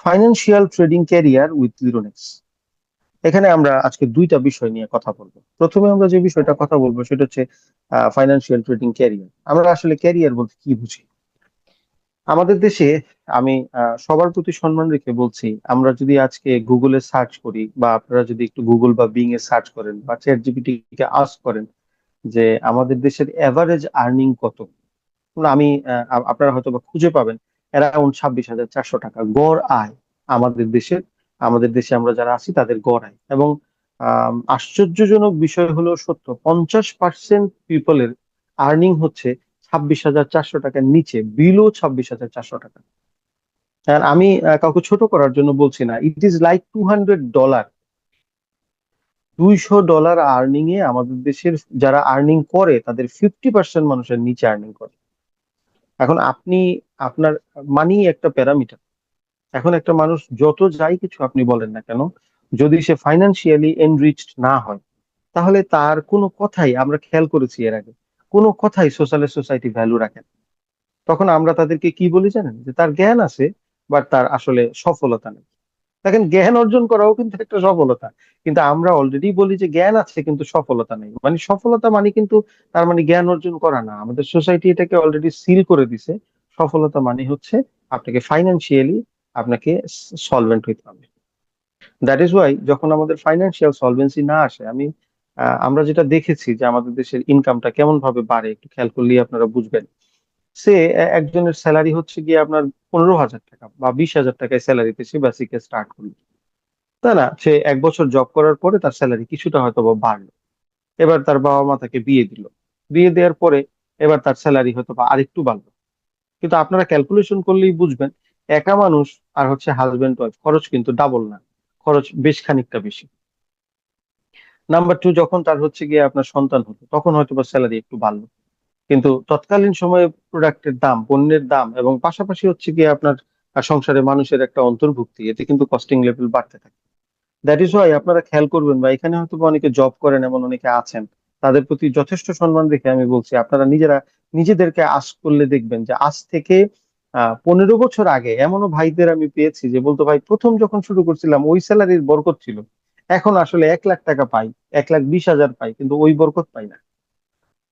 Financial trading career with Lironex. এখানে আমরা আজকে দুইটা বিষয় নিয়ে কথা বলবো। প্রথমে আমরা যে বিষয়টা কথা বলবো সেটা হচ্ছে ফাইন্যান্সিয়াল ট্রেডিং ক্যারিয়ার। আমরা আসলে ক্যারিয়ার বলতে কি বুঝি আমাদের দেশে? আমি সবার প্রতি সম্মান রেখে বলছি, আমরা যদি আজকে গুগলে সার্চ করি বা আপনারা যদি একটু গুগল বা বিং এ সার্চ করেন বা চ্যাট জিপিটি কে আস্ক করেন যে আমাদের দেশের এভারেজ আর্নিং কত, আমি আপনারা হয়তো বা খুঁজে পাবেন অ্যারাউন্ড 26,400 টাকা গড় আয় আমাদের দেশের। আমাদের দেশে আমরা যারা আছি তাদের গড় আয়, এবং আশ্চর্যজনক বিষয় হলো সত্য, 50% পিপলের আর্নিং হচ্ছে 26,400 টাকার নিচে, বিলো 26,400 টাকা। আর আমি কাউকে ছোট করার জন্য বলছি না, ইট ইজ লাইক $200। $200 আর্নিং এ আমাদের দেশের যারা আর্নিং করে তাদের 50% মানুষের নিচে আর্নিং করে। এখন আপনি, আপনার মানি একটা প্যারামিটার। এখন একটা মানুষ যত যাই কিছু আপনি বলেন না কেন, যদি সে ফাইন্যান্সিয়ালি এনরিচড না হয়, তাহলে তার কোনো কথাই, আমরা খেয়াল করেছি এর আগে, কোনো কথাই সোসাইটি ভ্যালু রাখে না। তখন আমরা তাদেরকে কি বলি জানেন? যে তার জ্ঞান আছে, বাট তার আসলে সফলতা নেই। দেখেন, জ্ঞান অর্জন করাও কিন্তু একটা সফলতা, কিন্তু আমরা অলরেডি বলি যে জ্ঞান আছে কিন্তু সফলতা নেই। মানে সফলতা মানে কিন্তু তার মানে জ্ঞান অর্জন করা না। আমাদের সোসাইটি এটাকে অলরেডি সিল করে দিছে। সফলতা মানে হচ্ছে আপনাকে ফাইন্যান্সিয়ালি, আপনাকে সলভেন্ট হইতে হবে। দ্যাট ইজ ওয়াই যখন আমাদের ফাইন্যান্সিয়াল সলভেন্সি না আসে, আমরা যেটা দেখেছি যে আমাদের দেশের ইনকামটা কেমন ভাবে বাড়ে, একটু খেয়াল করলেই আপনারা বুঝবেন। সে একজনের স্যালারি হচ্ছে গিয়ে আপনার 15,000 টাকা বা 20,000 টাকায় স্যালারিতে সে বেসিকে স্টার্ট করলো, তাই না? সে 1 বছর জব করার পরে তার স্যালারি কিছুটা হয়তো বা বাড়লো। এবার তার বাবা মা তাকে বিয়ে দিল, বিয়ে দেওয়ার পরে এবার তার স্যালারি হয়তো বা আরেকটু বাড়লো। কিন্তু আপনারা ক্যালকুলেশন করলেই বুঝবেন, একা মানুষ আর হচ্ছে হাজবেন্ড ওয়াইফ, খরচ কিন্তু ডাবল না, খরচ বেশ খানিকটা বেশি। নাম্বার টু, যখন তার হচ্ছে গিয়ে আপনার সন্তান হলো, তখন হয়তো বা স্যালারি একটু বাড়লো, কিন্তু তৎকালীন সময়ে প্রোডাক্টের দাম, পণ্যের দাম এবং পাশাপাশি হচ্ছে গিয়ে আপনার সংসারে মানুষের একটা অন্তর্ভুক্তি, এতে কিন্তু কস্টিং লেভেল বাড়তে থাকে। দ্যাট ইজ ওয়াই আপনারা খেয়াল করবেন, বা এখানে হয়তো বা অনেকে জব করেন এমন অনেকে আছেন, তাদের প্রতি যথেষ্ট সম্মান রেখে আমি বলছি, আপনারা নিজেরা নিজেদেরকে আজ করলে দেখবেন যে আজ থেকে 15 বছর আগে এমনও ভাইদের আমি পেয়েছি যে বলতো, ভাই প্রথম যখন শুরু করছিলাম ওই স্যালারির বরকত ছিল, এখন আসলে 1 লাখ টাকা পাই, 1,20,000 পাই, কিন্তু ওই বরকত পাই না।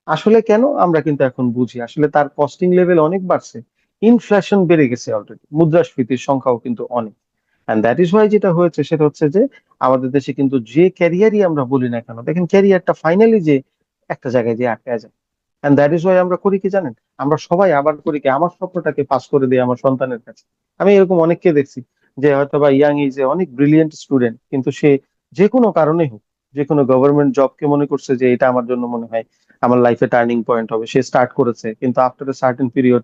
আসলে কেন? আমরা কিন্তু এখন বুঝি আসলে তার কস্টিং লেভেল অনেক বাড়ছে, ইনফ্লেশন বেড়ে গেছে, অলরেডি মুদ্রাস্ফীতির সংখ্যাও কিন্তু অনেক। এন্ড দ্যাট ইজ ওয়াই যেটা হয়েছে সেটা হচ্ছে যে আমাদের দেশে কিন্তু যে ক্যারিয়ারই আমরা বলি না কেন, দেখেন ক্যারিয়ারটা ফাইনালি যে একটা জায়গায় যে আটকে যায়। এন্ড দ্যাট ইজ ওয়াই আমরা করি কি জানেন? আমরা সবাই আবার করি কি, আমার স্বপ্নটাকে পাস করে দিই আমার সন্তানের কাছে। আমি এরকম অনেককে দেখছি যে হয়তো বা ইয়াং এজে অনেক ব্রিলিয়েন্ট স্টুডেন্ট, কিন্তু সে যে কোনো কারণে হোক, যে কোনো গভর্নমেন্ট জবকে মনে করছে যে এটা আমার জন্য মনে হয় আমার লাইফে টার্নিং পয়েন্ট হবে, সে স্টার্ট করেছে, কিন্তু আফটার এ সার্টেন পিরিয়ড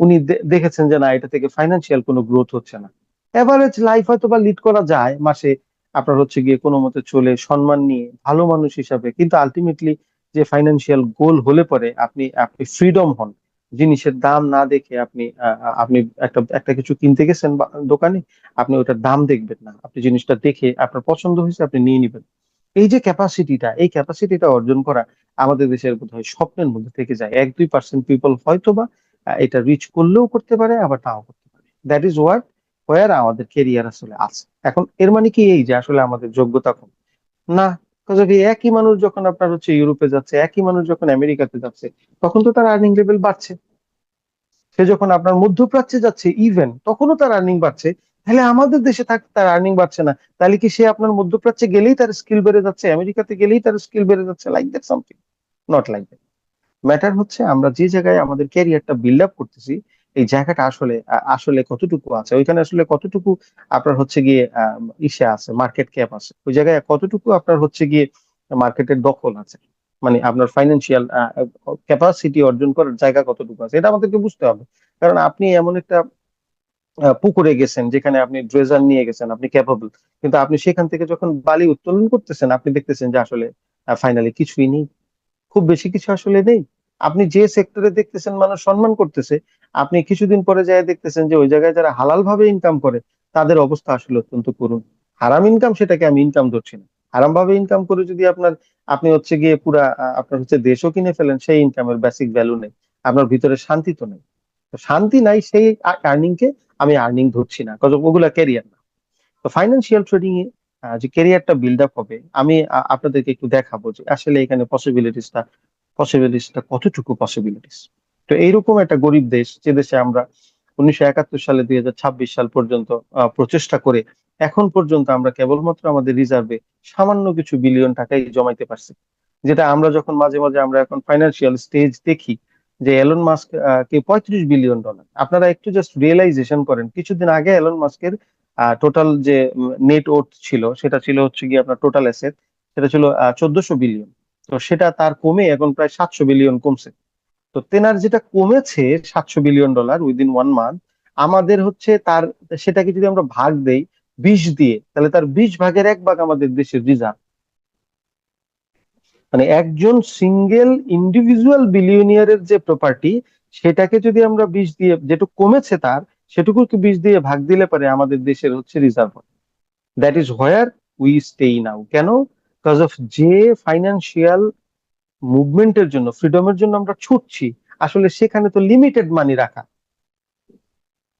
উনি দেখেছেন যে না, এটা থেকে ফাইন্যান্সিয়াল কোনো গ্রোথ হচ্ছে না। এভারেজ লাইফ হয়তো বা লিড করা যায় মাসে, আপনার হচ্ছে গিয়ে কোনো মতে চলে সম্মান নিয়ে ভালো মানুষ হিসাবে, কিন্তু আলটিমেটলি যে ফাইন্যান্সিয়াল গোল হলে পরে আপনি আপনি ফ্রিডম হন, জিনিসের দাম না দেখে আপনি একটা একটা কিছু কিনতে গেছেন দোকানে, আপনি ওটার দাম দেখবেন না, আপনি জিনিসটা দেখে আপনার পছন্দ হয়েছে আপনি নিয়ে নিবেন। এই যে ক্যাপাসিটিটা, এই ক্যাপাসিটিটা অর্জন করা আমাদের দেশের বোধহয় স্বপ্নের মধ্যে থেকে যায়। 1-2% পিপল হয়তো বা এটা রিচ করলেও করতে পারে, আবার নাও করতে পারে। দ্যাট ইজ হোয়াট হোয়ার আমাদের কেরিয়ার আসলে আছে। এখন এর মানে কি এই যে আসলে আমাদের যোগ্যতা কম? না। যদি একই মানুষ যখন আপনার হচ্ছে ইউরোপে যাচ্ছে, একই মানুষ যখন আমেরিকাতে যাচ্ছে, তখন তো তার আর্নিং লেভেল বাড়ছে। সে যখন আপনার মধ্যপ্রাচ্যে যাচ্ছে ইভেন, তখনও তার আর্নিং বাড়ছে। তাহলে আমাদের দেশে থাকতে তার আর্নিং বাড়ছে না, তাহলে কি সে আপনার মধ্যপ্রাচ্যে গেলেই তার স্কিল বেড়ে যাচ্ছে, আমেরিকাতে গেলেই তার স্কিল বেড়ে যাচ্ছে? Like that something, not like that. Matter হচ্ছে আমরা যে জায়গায় আমাদের ক্যারিয়ারটা বিল্ড আপ করতেছি, এই জায়গাটা আসলে আসলে কতটুকু আছে, ওইখানে আসলে কতটুকু আপনার হচ্ছে গিয়ে ইসে আছে, মার্কেট ক্যাপ আছে, ওই জায়গায় কতটুকু আপনার হচ্ছে গিয়ে মার্কেটের দখল আছে, মানে আপনার ফাইন্যান্সিয়াল ক্যাপাসিটি অর্জন করার জায়গা কতটুকু আছে, এটা আমাদেরকে বুঝতে হবে। কারণ আপনি এমন একটা পুকুরে গেছেন যেখানে আপনি ড্রেজার নিয়ে গেছেন, আপনি ক্যাপাবল, কিন্তু আপনি সেখান থেকে যখন বালি উত্তোলন করতেছেন, আপনি দেখতেছেন যে আসলে ফাইনালি কিছুই নেই, খুব বেশি কিছু আসলে নেই। আপনি যে সেক্টরে দেখতেছেন মানুষ সম্মান করতেছে, আপনি কিছুদিন পরে যায় দেখতেছেন যে ওই জায়গায় যারা হালাল ভাবে ইনকাম করে তাদের অবস্থা আসলে অত্যন্ত করুণ। হারাম ইনকাম, সেটাকে আমি ইনকাম ধরছি না। হারাম ভাবে ইনকাম করে যদি আপনি হচ্ছে গিয়ে পুরা আপনার হচ্ছে দেশও কিনে ফেলেন, সেই ইনকামের বেসিক ভ্যালু নেই, আপনার ভিতরে শান্তি তো নেই। তো শান্তি নাই, সেই আর্নিং কে আমি আর্নিং ধরছি না, কারণ ওগুলা ক্যারিয়ার না। তো ফাইন্যান্সিয়াল ট্রেডিং এ যে ক্যারিয়ারটা বিল্ড আপ হবে, আমি আপনাদেরকে একটু দেখাবো যে আসলে এখানে পসিবিলিটিসটা কতটুকু পসিবিলিটিস। তো এইরকম একটা গরিব দেশ, যে দেশে আমরা 1971 সালে 2026 সাল পর্যন্ত প্রচেষ্টা করে এখন পর্যন্ত আমরা কেবলমাত্র আমাদের রিজার্ভে সামান্য কিছু বিলিয়ন টাকাই জমাইতে পারছি, যেটা আমরা যখন মাঝে মাঝে আমরা এখন ফাইন্যান্সিয়াল স্টেজ দেখি যে এলন মাস্ক কে $35 বিলিয়ন। আপনারা একটু জাস্ট রিয়েলাইজেশন করেন, কিছুদিন আগে এলন মাস্কের টোটাল যে নেট ওর্থ ছিল, সেটা ছিল হচ্ছে কি আপনার টোটাল অ্যাসেট, সেটা ছিল 1400 বিলিয়ন। তো সেটা তার কমে এখন প্রায় 700 বিলিয়ন কমছে। তো তেনার যেটা কমেছে $700 বিলিয়ন উইদিন 1 মান্থ, আমাদের হচ্ছে তার, সেটাকে যদি আমরা ভাগ দেই 20 দিয়ে, তাহলে তার 20 ভাগের 1 ভাগ আমাদের দেশের রিজার্ভ। মানে একজন সিঙ্গেল ইন্ডিভিজুয়াল বিলিয়নিয়ারের যে প্রপার্টি, সেটাকে যদি আমরা 20 দিয়ে, যেটুকু কমেছে তার, সেটুকু 20 দিয়ে ভাগ দিলে পারে আমাদের দেশের হচ্ছে reserve. That is where we stay now. কেন? বিকজ অফ যে ফাইন্যান্সিয়াল মুভমেন্টের জন্য, ফ্রিডমের জন্য আমরা ছুটছি, আসলে সেখানে তো লিমিটেড মানি রাখা।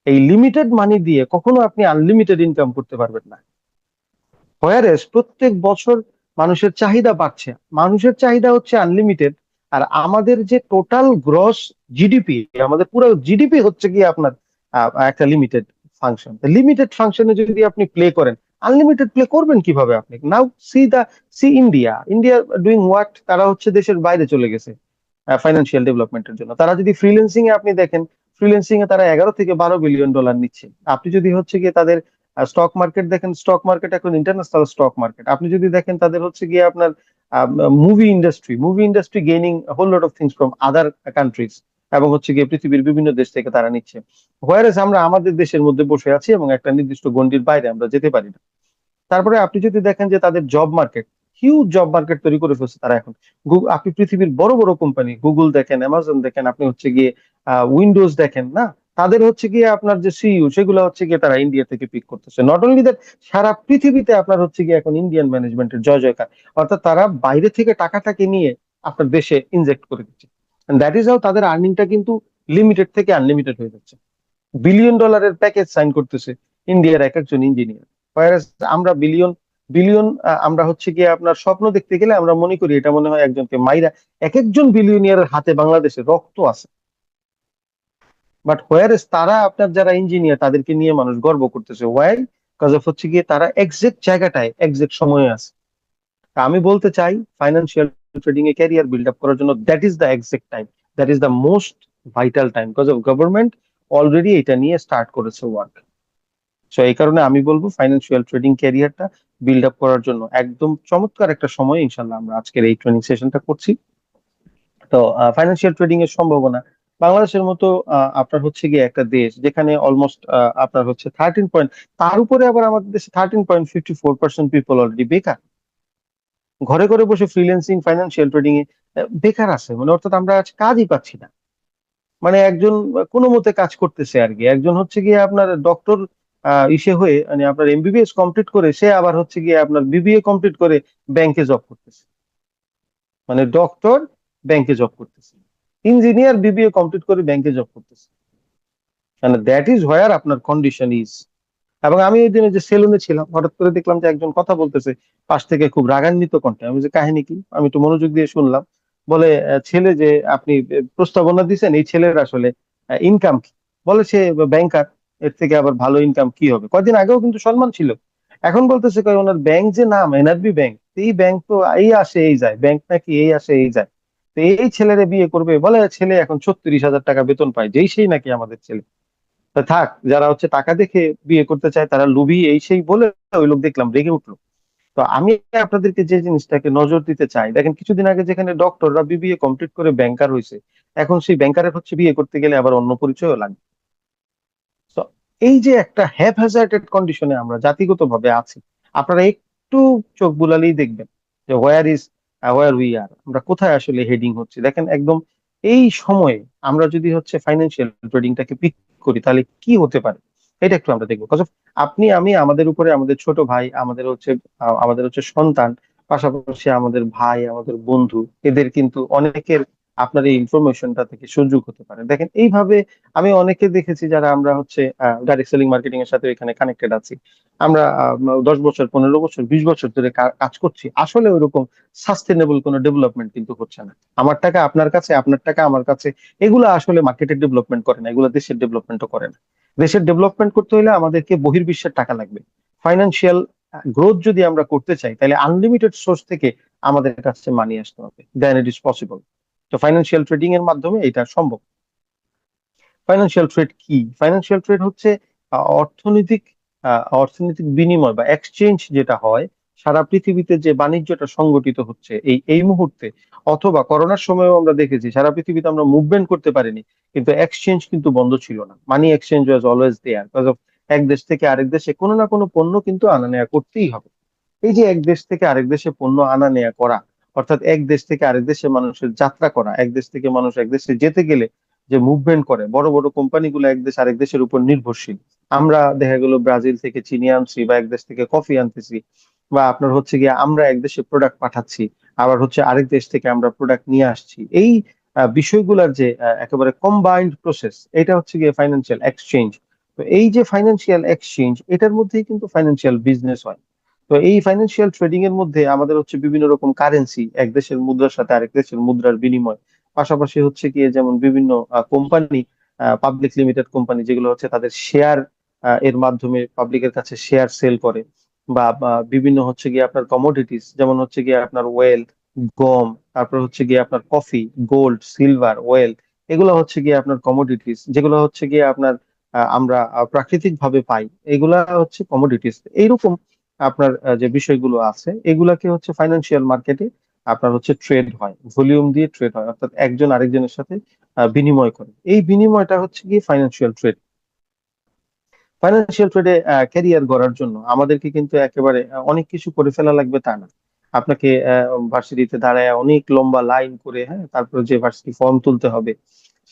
এই লিমিটেড মানি দিয়ে কখনো আপনি আনলিমিটেড ইনকাম করতে পারবেন না। হোয়ারেস প্রত্যেক বছর মানুষের চাহিদা বাড়ছে, মানুষের চাহিদা হচ্ছে আনলিমিটেড, আর আমাদের যে টোটাল গ্রস জিডিপি, আমাদের পুরো জিডিপি হচ্ছে কি আপনার একটা লিমিটেড ফাংশন। লিমিটেড ফাংশনে যদি আপনি প্লে করেন, আনলিমিটেড প্লে করবেন কিভাবে আপনি? নাও সি ইন্ডিয়া ডুইং হোয়াট, তারা হচ্ছে দেশের বাইরে চলে গেছে ফাইন্যান্সিয়াল ডেভেলপমেন্টের জন্য। তারা যদি ফ্রিল্যান্সিং এ আপনি দেখেন, ফ্রিল্যান্সিং এ তারা $11 থেকে $12 বিলিয়ন নিচ্ছে। আপনি যদি হচ্ছে গিয়ে তাদের স্টক মার্কেট দেখেন, স্টক মার্কেট এখন ইন্টারন্যাশনাল স্টক মার্কেট। আপনি যদি দেখেন তাদের হচ্ছে গিয়ে আপনার movie industry gaining whole lot of things from other countries, এবং হচ্ছে গিয়ে পৃথিবীর বিভিন্ন দেশ থেকে তারা নিচ্ছে। হোয়ারেস আমরা আমাদের দেশের মধ্যে বসে আছি এবং একটা নির্দিষ্ট গণ্ডির বাইরে আমরা যেতে পারি না। তারপরে আপনি যদি দেখেন যে তাদের job market, huge job market তৈরি করে ফেলছে তারা এখন। আপনি পৃথিবীর বড় বড় কোম্পানি গুগল দেখেন, অ্যামাজন দেখেন, আপনি হচ্ছে গিয়ে উইন্ডোজ দেখেন না, তাদের হচ্ছে গিয়ে আপনার যে সিইও, সেগুলো হচ্ছে গিয়ে তারা ইন্ডিয়া থেকে পিক করতেছে। নট অনলি দ্যাট, সারা পৃথিবীতে আপনার হচ্ছে গিয়ে এখন ইন্ডিয়ান ম্যানেজমেন্টের জয় জয়কার। অর্থাৎ তারা বাইরে থেকে টাকাটাকে নিয়ে আপনার দেশে ইনজেক্ট করে দিচ্ছে। দ্যাট ইজ হাউ তাদের আর্নিংটা কিন্তু লিমিটেড থেকে আনলিমিটেড হয়ে যাচ্ছে। $1 বিলিয়ন প্যাকেজ সাইন করতেছে ইন্ডিয়ার এক একজন ইঞ্জিনিয়ার। আমরা বিলিয়ন বিলিয়ন, আমরা হচ্ছে গিয়ে আপনার স্বপ্ন দেখতে গেলে আমরা মনে করি এটা মনে হয় একজনকে মাইরা। এক একজন বিলিয়নিয়ারের হাতে বাংলাদেশে রক্ত আছে। বাট হোয়ার ইজ তারা, আপনার যারা ইঞ্জিনিয়ার, তাদেরকে নিয়ে মানুষ গর্ব করতেছে। ওয়াই? বিকজ অফ হচ্ছে গিয়ে তারা এক্সাক্ট জায়গাটায় এক্সাক্ট সময়ে আছে। তা আমি বলতে চাই, ফাইন্যান্সিয়াল ট্রেডিং এ ক্যারিয়ার বিল্ড আপ করার জন্য that is the exact time, that is the most vital time, because of government already এটা নিয়ে স্টার্ট করেছে ওয়ার্ক। সো এই কারণে আমি বলবো ফাইন্যান্সিয়াল ট্রেডিং ক্যারিয়ারটা বিল্ড আপ করার জন্য একদম চমৎকার একটা সময়। ইনশাল্লাহ আমরা আজকের এই ট্রেনিং সেশনটা করছি। তো ফাইন্যান্সিয়াল ট্রেডিং এর সম্ভাবনা, বাংলাদেশের মতো আপনার হচ্ছে গিয়ে একটা দেশ যেখানে অলমোস্ট আপনার হচ্ছে 13 পয়েন্ট, তার উপরে আবার আমাদের দেশে 13.54% পিপল অলরেডি বেকার, ঘরে ঘরে বসে ফ্রিল্যান্সিং ফাইন্যান্সিয়াল ট্রেডিং এ বেকার আছে। মানে অর্থাৎ আমরা আজ কাজই পাচ্ছি না। মানে একজন কোনো মতে কাজ করতেছে আর কি, একজন হচ্ছে গিয়ে আপনার ডক্টর ইসে হয়ে, মানে আপনার এমবিবিএস কমপ্লিট করে সে আবার হচ্ছে গিয়ে আপনার বিবিএ কমপ্লিট করে ব্যাংকে জব করতেছে। মানে ডক্টর ব্যাংকে জব করতেছে, ইঞ্জিনিয়ার বিবিএ কমপ্লিট করে ব্যাংকে জব করতেছে। মানে দ্যাট ইজ হোয়ার আপনার কন্ডিশন ইজ। এবং আমি ওই দিনে যে সেলুনে ছিলাম, হঠাৎ করে দেখলাম যে একজন কথা বলতেছে পাশ থেকে খুব রাগান্বিত কণ্ঠে। আমি যে কাহিনী কি, আমি একটু মনোযোগ দিয়ে শুনলাম। বলে ছেলে যে আপনি প্রস্তাবনা দিচ্ছেন, এই ছেলের আসলে ইনকাম কি? বলে সে ব্যাংকার, এর থেকে আবার ভালো ইনকাম কি হবে? কয়দিন আগেও কিন্তু সম্মান ছিল, এখন বলতেছে কয় ওনার ব্যাংক যে নাম এনআরবি ব্যাংক, এই ব্যাংক তো এই আসে এই যায়, ব্যাংক নাকি এই আসে এই যায়। তো এই ছেলেরে বিয়ে করবে? বলে ছেলে এখন 36,000 টাকা বেতন পায়, যেই সেই নাকি আমাদের ছেলে। তা থাক, যারা হচ্ছে টাকা দেখে বিয়ে করতে চায় তারা লুবি, এই সেই বলে ওই লোক দেখলাম রেগে উঠলো। তো আমি আপনাদেরকে যে জিনিসটাকে নজর দিতে চাই, দেখেন কিছুদিন আগে যেখানে ডক্টররা বিবিএ কমপ্লিট করে ব্যাংকার হয়েছে, এখন সেই ব্যাংকারের হচ্ছে বিয়ে করতে গেলে আবার অন্য পরিচয়ও লাগবে। তো এই যে একটা হ্যাজার্ডেড কন্ডিশনে আমরা জাতিগতভাবে আছি, আপনারা একটু চোখ বুলালেই দেখবেন যে হোয়ার উই আর, আমরা কোথায় আসলে হেডিং হচ্ছে। দেখেন একদম এই সময়ে আমরা যদি হচ্ছে ফাইন্যান্সিয়াল ট্রেডিংটাকে পিক করি, তাহলে কি হতে পারে এটা একটু আমরা দেখবো। Because of আপনি আমি, আমাদের উপরে আমাদের ছোট ভাই, আমাদের হচ্ছে সন্তান, পাশাপাশি আমাদের ভাই, আমাদের বন্ধু, এদের কিন্তু অনেকের আপনার এই ইনফরমেশনটা থেকে সুযোগ হতে পারে। দেখেন এইভাবে আমি অনেকে দেখেছি যারা আমরা হচ্ছে ডাইরেক্ট সেলিং মার্কেটিং এর সাথে এখানে কানেক্টেড আছি। আমরা 10 বছর, 15 বছর, 20 বছর ধরে কাজ করছি, আসলে ওইরকম সাস্টেনেবল কোনো ডেভেলপমেন্ট কিন্তু হচ্ছে না। আমার টাকা আপনার কাছে, আপনার টাকা আমার কাছে, এগুলো আসলে মার্কেটের ডেভেলপমেন্ট করে না, এগুলো দেশের ডেভেলপমেন্টও করে না। দেশের ডেভেলপমেন্ট করতে হলে আমাদেরকে বহির্বিশ্বের টাকা লাগবে। ফাইন্যান্সিয়াল গ্রোথ যদি আমরা করতে চাই, তাহলে আনলিমিটেড সোর্স থেকে আমাদের কাছে মানি আসতে হবে, দেন ইট ইজ পসিবল। তো ফাইন্যান্সিয়াল ট্রেডিং এর মাধ্যমে এটা সম্ভব। ফাইন্যান্সিয়াল ট্রেড কি? ফাইন্যান্সিয়াল ট্রেড হচ্ছে অর্থনৈতিক অর্থনৈতিক বিনিময় বা এক্সচেঞ্জ যেটা হয় সারা পৃথিবীতে, যে বাণিজ্যটা সংগঠিত হচ্ছে এই মুহূর্তে, অথবা করোনার সময়ও আমরা দেখেছি সারা পৃথিবীতে আমরা মুভমেন্ট করতে পারিনি, কিন্তু এক্সচেঞ্জ কিন্তু বন্ধ ছিল না। Money exchange was always there, because of এক দেশ থেকে আরেক দেশে কোনো না কোনো পণ্য কিন্তু আনা নেওয়া করতেই হবে। এই যে এক দেশ থেকে আরেক দেশে পণ্য আনা নেওয়া করা, অর্থাৎ এক দেশ থেকে আরেক দেশে মানুষের যাত্রা করা, এক দেশ থেকে মানুষ এক দেশে যেতে গেলে যে মুভমেন্ট করে, বড় বড় কোম্পানিগুলো এক দেশ আরেক দেশের উপর নির্ভরশীল। আমরা দেখা গেল ব্রাজিল থেকে চিনি আনছি, বা এক দেশ থেকে কফি আনতেছি, বা আপনার হচ্ছে গিয়ে আমরা এক দেশে প্রোডাক্ট পাঠাচ্ছি, আবার হচ্ছে আরেক দেশ থেকে আমরা প্রোডাক্ট নিয়ে আসছি। এই বিষয়গুলোর যে একেবারে কম্বাইন্ড প্রসেস, এটা হচ্ছে গিয়ে ফাইন্যান্সিয়াল এক্সচেঞ্জ। তো এই যে ফাইন্যান্সিয়াল এক্সচেঞ্জ, এটার মধ্যেই কিন্তু ফাইন্যান্সিয়াল বিজনেস হয়। তো এই ফাইন্যান্সিয়াল ট্রেডিং এর মধ্যে আমাদের হচ্ছে বিভিন্ন রকম কারেন্সি, এক দেশের মুদ্রার সাথে আরেক দেশের মুদ্রার বিনিময়, পাশাপাশি হচ্ছে কি যেমন বিভিন্ন কোম্পানি, পাবলিক লিমিটেড কোম্পানি যেগুলো হচ্ছে তাদের শেয়ার এর মাধ্যমে পাবলিকের কাছে শেয়ার সেল করে, বা বিভিন্ন হচ্ছে গিয়ে আপনার কমোডিটিস, যেমন হচ্ছে গিয়ে আপনার ওয়েল, গম, তারপর হচ্ছে গিয়ে আপনার কফি, গোল্ড, সিলভার, ওয়েল, এগুলো হচ্ছে গিয়ে আপনার কমোডিটিস, যেগুলো হচ্ছে গিয়ে আপনার আমরা প্রাকৃতিক ভাবে পাই, এগুলা হচ্ছে কমোডিটিস। এইরকম আপনার যে বিষয়গুলো আছে, এগুলাকে হচ্ছে ফাইন্যান্সিয়াল মার্কেটে আপনার হচ্ছে ট্রেড হয়, ভলিউম দিয়ে ট্রেড হয়, অর্থাৎ একজন আরেকজনের সাথে বিনিময় করে। এই বিনিময়টা হচ্ছে কি ফাইন্যান্সিয়াল ট্রেড। ফাইন্যান্সিয়াল ট্রেডে ক্যারিয়ার গড়ার জন্য আমাদেরকে কিন্তু একেবারে অনেক কিছু করে ফেলা লাগবে তা না। আপনাকে ভার্সিটিতে দাঁড়ায় অনেক লম্বা লাইন করে, হ্যাঁ, তারপরে যে ভার্সিটি ফর্ম তুলতে হবে,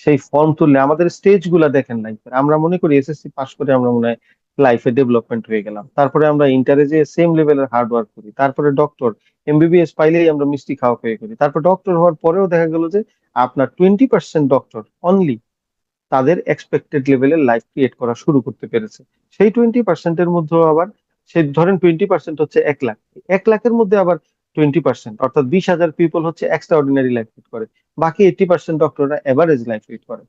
সেই ফর্ম তুললে আমাদের স্টেজ গুলা দেখেন লাইফের, আমরা মনে করি এসএসসি পাস করে আমরা মনে হয় লাইফে ডেভেলপমেন্ট হয়ে গেলাম, তারপরে আমরা ইন্টারে যে সেম লেভেলের হার্ড ওয়ার্ক করি, তারপরে ডক্টর, এমবিবিএস পাইলেই আমরা মিষ্টি খাওয়া হয়ে করি, তারপর ডক্টর হওয়ার পরেও দেখা গেল যে আপনার 20% ডক্টর অনলি তাদের এক্সপেক্টেড লেভেলের লাইফ ক্রিয়েট করা শুরু করতে পেরেছে। সেই 20%-এর মধ্যেও আবার, সে ধরেন 20% হচ্ছে 1 লাখ, 1 লাখের মধ্যে আবার 20% অর্থাৎ 20,000 পিপল হচ্ছে এক্সট্রা অর্ডিনারি লাইফ লিড করে, বাকি 80% ডক্টররা এভারেজ লাইফ লিড করে।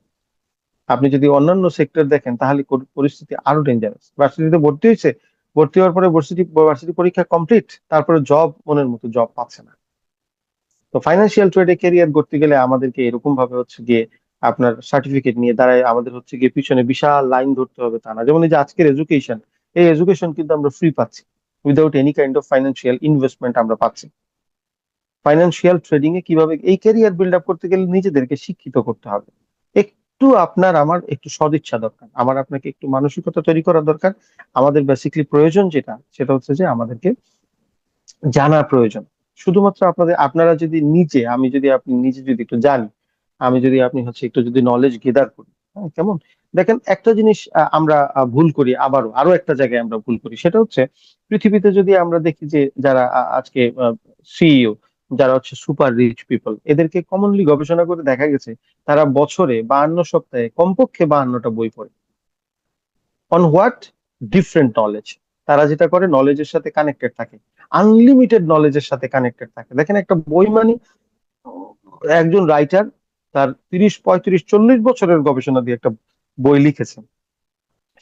আপনি যদি অন্যান্য সেক্টর দেখেন তাহলে পরিস্থিতি আরো ডেঞ্জারাস। ভার্সিটিতে ভর্তি হয়েছে, ভর্তি হওয়ার পরে ভার্সিটি পরীক্ষা কমপ্লিট, তারপরে জব মনের মতো জব পাচ্ছে না। তো ফাইন্যান্সিয়াল ট্রেডে ক্যারিয়ার করতে গেলে আমাদেরকে এরকম ভাবে হচ্ছে গিয়ে আপনার সার্টিফিকেট নিয়ে দাঁড়ায় আমাদের হচ্ছে গিয়ে পিছনে বিশাল লাইন ধরতে হবে তা না। যেমন এই যে আজকের এডুকেশন, এই এডুকেশন কিন্তু আমরা ফ্রি পাচ্ছি, without any kind of financial investment আমরা পাচ্ছি। ফাইন্যান্সিয়াল ট্রেডিং এ কিভাবে এই ক্যারিয়ার বিল্ড আপ করতে গেলে নিজেদেরকে শিক্ষিত করতে হবে। একটু আপনার আমার একটু সদিচ্ছা দরকার, আমার আপনাকে একটু মানসিকতা তৈরি করা দরকার। আমাদের বেসিকলি প্রয়োজন যেটা, সেটা হচ্ছে যে আমাদেরকে জানা প্রয়োজন। শুধুমাত্র আপনারা যদি নিজে, আমি যদি আপনি নিজে যদি একটু জানি, আমি যদি আপনি হচ্ছে একটু যদি নলেজ গেদার করি, হ্যাঁ, কেমন? দেখেন একটা জিনিস আমরা ভুল করি, আরো একটা জায়গায় আমরা ভুল করি, সেটা হচ্ছে পৃথিবীতে যদি আমরা দেখি যে যারা আজকে সিইও, যারা হচ্ছে সুপার রিচ পিপল, এদেরকে কমনলি গবেষণা করে দেখা গেছে তারা বছরে 52 সপ্তাহে কমপক্ষে 52টা বই পড়ে। On what? Different knowledge. তারা যেটা করে নলেজের সাথে কানেক্টেড থাকে, আনলিমিটেড নলেজের সাথে কানেক্টেড থাকে। দেখেন একটা বই মানে একজন রাইটার তার 30, 35, 40 বছরের গবেষণা দিয়ে একটা বই লিখেছেন,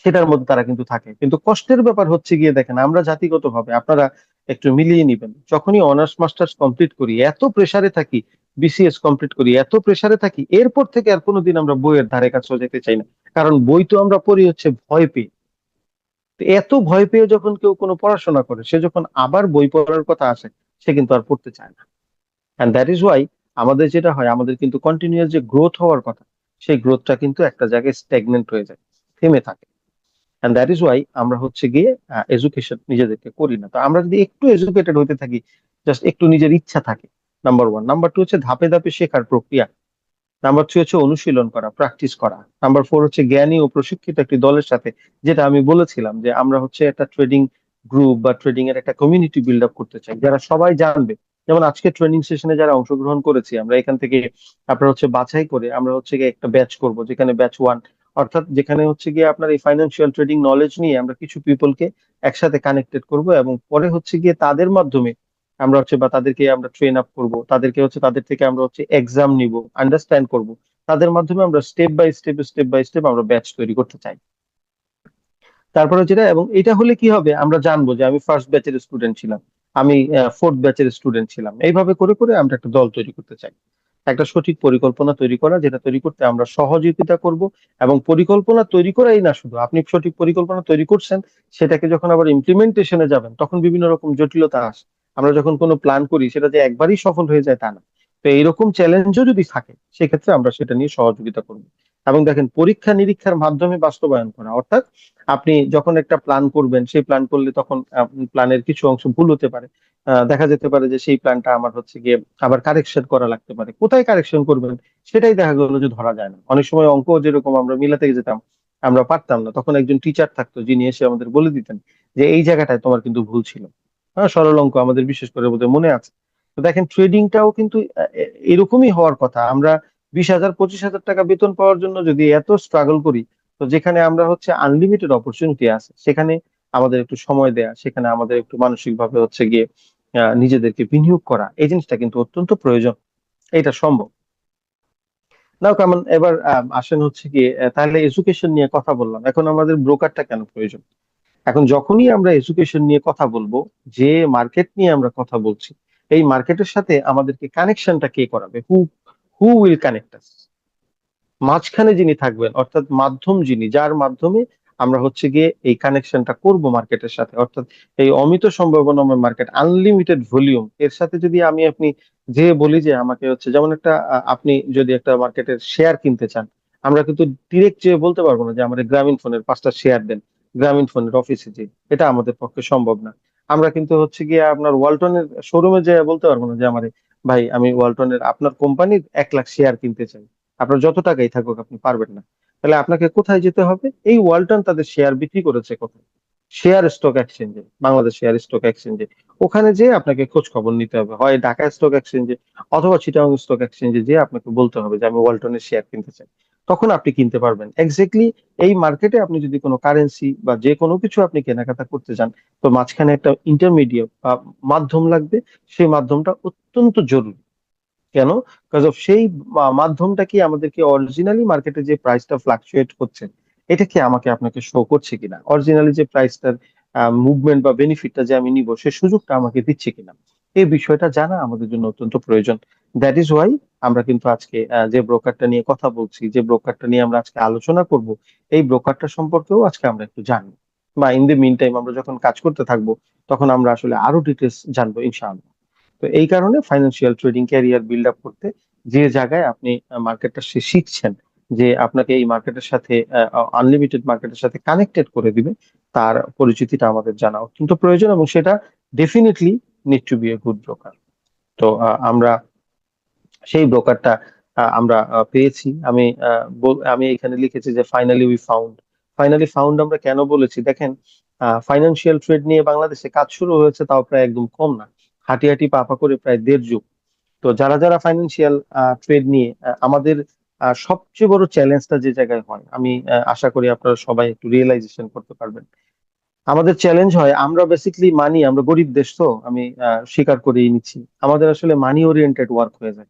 সেটার মধ্যে তারা কিন্তু থাকে। কিন্তু কষ্টের ব্যাপার হচ্ছে গিয়ে দেখেন আমরা জাতিগতভাবে, আপনারা একটু মিলিয়ে নিবেন, যখনই অনার্স মাস্টার্স কমপ্লিট করি এত প্রেসারে থাকি, বিসিএস কমপ্লিট করি এত প্রেসারে থাকি, এরপর থেকে আর কোনোদিন আমরা বইয়ের ধারে কাছেও যেতে চাই না। কারণ বই তো আমরা পড়ি হচ্ছে ভয় পেয়ে। তো এত ভয় পেয়ে যখন কেউ কোনো পড়াশোনা করে, সে যখন আবার বই পড়ার কথা আসে, সে কিন্তু আর পড়তে চায় না। অ্যান্ড দ্যাট ইজ ওয়াই আমাদের যেটা হয়, আমাদের কিন্তু কন্টিনিউয়াস যে গ্রোথ হওয়ার কথা, সেই গ্রোথটা কিন্তু একটা জায়গায় স্ট্যাগনেন্ট হয়ে যায়, থেমে থাকে। অ্যান্ড দ্যাট ইজ ওয়াই আমরা হচ্ছে গিয়ে এডুকেশন নিজেদেরকে করি না। তো আমরা যদি একটু এডুকেটেড হইতে থাকি, জাস্ট একটু নিজের ইচ্ছা থাকে, নাম্বার ওয়ান। নাম্বার টু হচ্ছে ধাপে ধাপে শেখার প্রক্রিয়া। নাম্বার থ্রি হচ্ছে অনুশীলন করা, প্র্যাকটিস করা। নাম্বার ফোর হচ্ছে জ্ঞানী ও প্রশিক্ষিত একটি দলের সাথে, যেটা আমি বলেছিলাম যে আমরা হচ্ছে একটা ট্রেডিং গ্রুপ বা ট্রেডিং এর একটা কমিউনিটি বিল্ড আপ করতে চাই, যারা সবাই জানবে যেমন আজকে ট্রেনিং সেশনে যারা অংশগ্রহণ করেছি, আমরা এখান থেকে আপনার হচ্ছে বাছাই করে আমরা হচ্ছে গিয়ে একটা ব্যাচ করব, যেখানে ব্যাচ ওয়ান, অর্থাৎ যেখানে হচ্ছে গিয়ে আপনার এই ফাইন্যান্সিয়াল ট্রেডিং নলেজ নিয়ে আমরা কিছু পিপলকে একসাথে কানেক্টেড করব, এবং পরে হচ্ছে গিয়ে তাদের মাধ্যমে আমরা হচ্ছে বা তাদেরকে আমরা ট্রেন আপ করব, তাদেরকে হচ্ছে তাদের থেকে আমরা হচ্ছে এক্সাম নিব, আন্ডারস্ট্যান্ড করব, তাদের মাধ্যমে আমরা স্টেপ বাই স্টেপ আমরা ব্যাচ তৈরি করতে চাই। তারপরে যেটা, এবং এটা হলে কি হবে, আমরা জানবো যে আমি ফার্স্ট ব্যাচের স্টুডেন্ট ছিলাম, আমি ফোর্থ ব্যাচের স্টুডেন্ট ছিলাম, এইভাবে করে করে আমরা একটা দল তৈরি করতে চাই। একটা সঠিক পরিকল্পনা তৈরি করা, যেটা তৈরি করতে আমরা সহযোগিতা করব। এবং পরিকল্পনা তৈরি করাই না, শুধু আপনি সঠিক পরিকল্পনা তৈরি করছেন, সেটাকে যখন আবার ইমপ্লিমেন্টেশনে যাবেন তখন বিভিন্ন রকম জটিলতা আসে। আমরা যখন কোনো প্ল্যান করি সেটা যে একবারই সফল হয়ে যায় তা না। তো এইরকম চ্যালেঞ্জও যদি থাকে, সেক্ষেত্রে আমরা সেটা নিয়ে সহযোগিতা করব। এবং দেখেন, পরীক্ষা নিরীক্ষার মাধ্যমে বাস্তবায়ন করা, অর্থাৎ আপনি যখন একটা প্ল্যান করবেন, সেই প্ল্যান করলে তখন প্ল্যানের কিছু অংশ ভুল হতে পারে। দেখা যেতে পারে যে সেই প্ল্যানটা আমার হচ্ছে গিয়ে আবার কারেকশন করা লাগতে পারে, কোথায় কারেকশন করবেন সেটাই দেখা গেল যে ধরা যায় না। অনেক সময় অঙ্ক যেরকম আমরা মিলাতে যেতাম, আমরা পারতাম না, তখন একজন টিচার থাকতো যিনি এসে আমাদের বলে দিতেন যে এই জায়গাটায় তোমার কিন্তু ভুল ছিল। হ্যাঁ, সরল অঙ্ক আমাদের বিশেষ করে বোধহয় মনে আছে। তো দেখেন, ট্রেডিংটাও কিন্তু এরকমই হওয়ার কথা। আমরা 20,000 25,000 টাকা বেতন পাওয়ার জন্য যদি এত স্ট্রাগল করি, তো যেখানে আমরা হচ্ছে আনলিমিটেড অপরচুনিটি আছে, সেখানে আমাদের একটু সময় দেয়া, সেখানে আমাদের একটু মানসিক ভাবে হচ্ছে গিয়ে নিজেদেরকে বিনিয়োগ করা, এই জিনিসটা কিন্তু অত্যন্ত প্রয়োজন। এটা সম্ভব। নাও কেমন, এবার আসেন হচ্ছে কি, তাহলে এডুকেশন নিয়ে কথা বললাম, এখন আমাদের ব্রোকারটা কেন প্রয়োজন? এখন যখনই আমরা এডুকেশন নিয়ে কথা বলবো, যে মার্কেট নিয়ে আমরা কথা বলছি, এই মার্কেটের সাথে আমাদেরকে কানেকশনটা কে করাবে? হু হু উইল কানেক্ট আস? মাঝখানে যিনি থাকবেন, অর্থাৎ মাধ্যম যিনি, যার মাধ্যমে আমরা হচ্ছে গিয়ে এই কানেকশনটা করব মার্কেটের সাথে, অর্থাৎ এই অমিত সম্ভাবনাময় মার্কেট, আনলিমিটেড ভলিউম, এর সাথে যদি আমি আপনি যে বলি যে আমাকে হচ্ছে, যেমন একটা আপনি যদি একটা মার্কেটের শেয়ার কিনতে চান, আমরা কিন্তু ডিরেক্ট যে বলতে পারবো না যে আমাদের গ্রামীণ ফোনের 5টা শেয়ার দেন, গ্রামীণ ফোনের অফিসে যে, এটা আমাদের পক্ষে সম্ভব না। আমরা কিন্তু হচ্ছে গিয়ে আপনার ওয়ালটনের শোরুমে যে বলতে পারবো না যে আমার, ভাই আমি ওয়ালটনের আপনার কোম্পানির 1 লাখ শেয়ার কিনতে চাই, আপনার যত টাকাই থাকুক আপনি পারবেন না। তাহলে আপনাকে কোথায় যেতে হবে? এই ওয়ালটন তাদের শেয়ার বিক্রি করেছে কোথায়? শেয়ার স্টক এক্সচেঞ্জে, বাংলাদেশ শেয়ার স্টক এক্সচেঞ্জে। ওখানে যে আপনাকে খোঁজ খবর নিতে হবে, হয় ঢাকা স্টক এক্সচেঞ্জে অথবা চিটাগং স্টক এক্সচেঞ্জে, যে আপনাকে বলতে হবে যে আমি ওয়ালটনের শেয়ার কিনতে চাই, তখন আপনি কিনতে পারবেন। এক্স্যাক্টলি এই মার্কেটে আপনি যদি কোনো কারেন্সি বা যে কোনো কিছু আপনি কেনাকাটা করতে চান, তো মাঝখানে একটা ইন্টারমিডিয়েট বা মাধ্যম লাগবে। সেই মাধ্যমটা অত্যন্ত জরুরি। কেন? বিকজ অফ সেই মাধ্যমটা কি আমাদেরকে অরিজিনালি মার্কেটে যে প্রাইসটা ফ্লাকচুয়েট হচ্ছে, এটা কি আমাকে আপনাকে শো করছে কিনা, অরিজিনালি যে প্রাইসটার মুভমেন্ট বা বেনিফিটটা যে আমি নিব, সে সুযোগটা আমাকে দিচ্ছে কিনা, এই বিষয়টা জানা আমাদের জন্য অত্যন্ত প্রয়োজন। দ্যাট ইজ ওয়াই আমরা কিন্তু আজকে যে ব্রোকারটা নিয়ে কথা বলছি, যে ব্রোকারটা নিয়ে আমরা আজকে আলোচনা করব, এই ব্রোকারটা সম্পর্কেও আজকে আমরা একটু জানবো, বা ইন দ্য মিন টাইম আমরা যখন কাজ করতে থাকবো, তখন আমরা আসলে আরো ডিটেলস জানবো ইনশাআল্লাহ। তো এই কারণে financial trading career build up করতে, যে জায়গায় আপনি মার্কেটটা শিখছেন, যে আপনাকে এই মার্কেটের সাথে, আনলিমিটেড মার্কেটের সাথে কানেক্টেড করে দিবে, তার পরিচিতিটা আমাদের জানা অত্যন্ত প্রয়োজন, এবং সেটা definitely need to be a good broker. তো আমরা সেই ব্রোকারটা আমরা পেয়েছি। আমি এখানে লিখেছি যে finally we found. Finally found আমরা কেন বলেছি, দেখেন, ফাইন্যান্সিয়াল ট্রেড নিয়ে বাংলাদেশে কাজ শুরু হয়েছে তাও প্রায় একদম কম না, হাঁটি হাঁটি পা পা করে প্রায় 1.5 যুগ। তো যারা যারা ফাইন্যান্সিয়াল ট্রেড নিয়ে, আমাদের সবচেয়ে বড় চ্যালেঞ্জটা যে জায়গায় হয়, আমি আশা করি আপনারা সবাই একটু রিয়েলাইজেশন করতে পারবেন। আমাদের চ্যালেঞ্জ হয়, আমরা বেসিক্যালি মানি, আমরা গরিব দেশ, তো আমি স্বীকার করেই নিচ্ছি, আমাদের আসলে মানি ওরিয়েন্টেড ওয়ার্ক হয়ে যায়।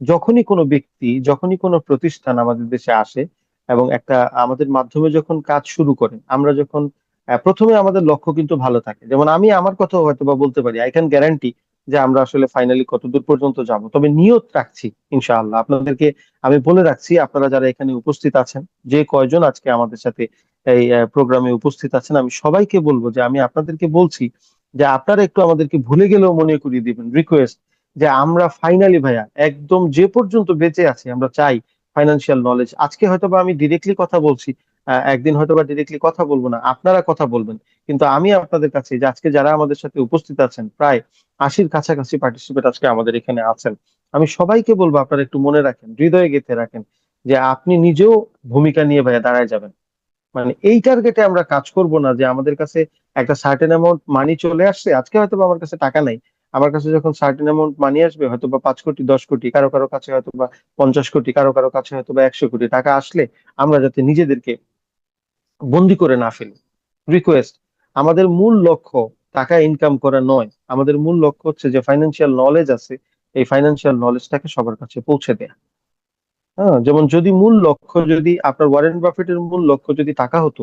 যখনই কোনো ব্যক্তি, যখনই কোনো প্রতিষ্ঠান আমাদের দেশে আসে এবং একটা আমাদের মাধ্যমে যখন কাজ শুরু করে, আমরা যখন প্রথমে আমাদের লক্ষ্য কিন্তু ভালো থাকে, যেমন আমি আমার কথা হয়তো বা বলতে পারি, আই ক্যান গ্যারান্টি যে আমরা আসলে ফাইনালি কত দূর পর্যন্ত যাব, তবে নিয়ত রাখছি ইনশাআল্লাহ। আপনাদেরকে আমি বলে রাখছি, আপনারা যারা এখানে উপস্থিত আছেন, যে কয়জন আজকে আমাদের সাথে এই প্রোগ্রামে উপস্থিত আছেন, আমি সবাইকে বলবো যে আমি আপনাদেরকে বলছি যে আপনারা একটু আমাদেরকে ভুলে গেলেও মনে করিয়ে দিবেন, রিকোয়েস্ট, যে আমরা ফাইনালি ভাইয়া একদম যে পর্যন্ত বেঁচে আছি, আমরা চাই ফাইন্যান্সিয়াল নলেজ। আজকে হয়তো বা আমি ডিরেক্টলি কথা বলছি, একদিন হয়তো বা ডিরেক্টলি কথা বলবো না, আপনারা কথা বলবেন, কিন্তু আমি আপনাদের কাছে, যে আজকে যারা আমাদের সাথে উপস্থিত আছেন, প্রায় 80-র কাছাকাছি পার্টিসিপেট আজকে আমাদের এখানে আছেন, আমি সবাইকে বলবো আপনারা একটু মনে রাখেন, হৃদয়ে গেঁথে রাখেন, যে আপনি নিজেও ভূমিকা নিয়ে ভাইয়া দাঁড়ায় যাবেন। মানে এই টার্গেটে আমরা কাজ করব না যে আমাদের কাছে একটা সার্টেন অ্যামাউন্ট মানি চলে আসছে, আজকে হয়তো বা আমার কাছে টাকা নাই, আমার কাছে যখন সার্টেন অ্যামাউন্ট মানি আসবে, হয়তো বা 5 কোটি, 10 কোটি, কারো কারো কাছে হয়তো বা 50 কোটি, কারো কারো কাছে হয়তো বা 100 কোটি টাকা আসলে, আমরা যাতে নিজেদেরকে বন্দি করে না ফেলি। রিকোয়েস্ট, আমাদের মূল লক্ষ্য টাকা ইনকাম করা নয়, আমাদের মূল লক্ষ্য হচ্ছে যে ফাইন্যান্সিয়াল নলেজ আছে, এই ফাইন্যান্সিয়াল নলেজটাকে সবার কাছে পৌঁছে দেয়া। হ্যাঁ, যেমন যদি মূল লক্ষ্য, যদি আপনার ওয়ারেন বাফেটের মূল লক্ষ্য যদি টাকা হতো,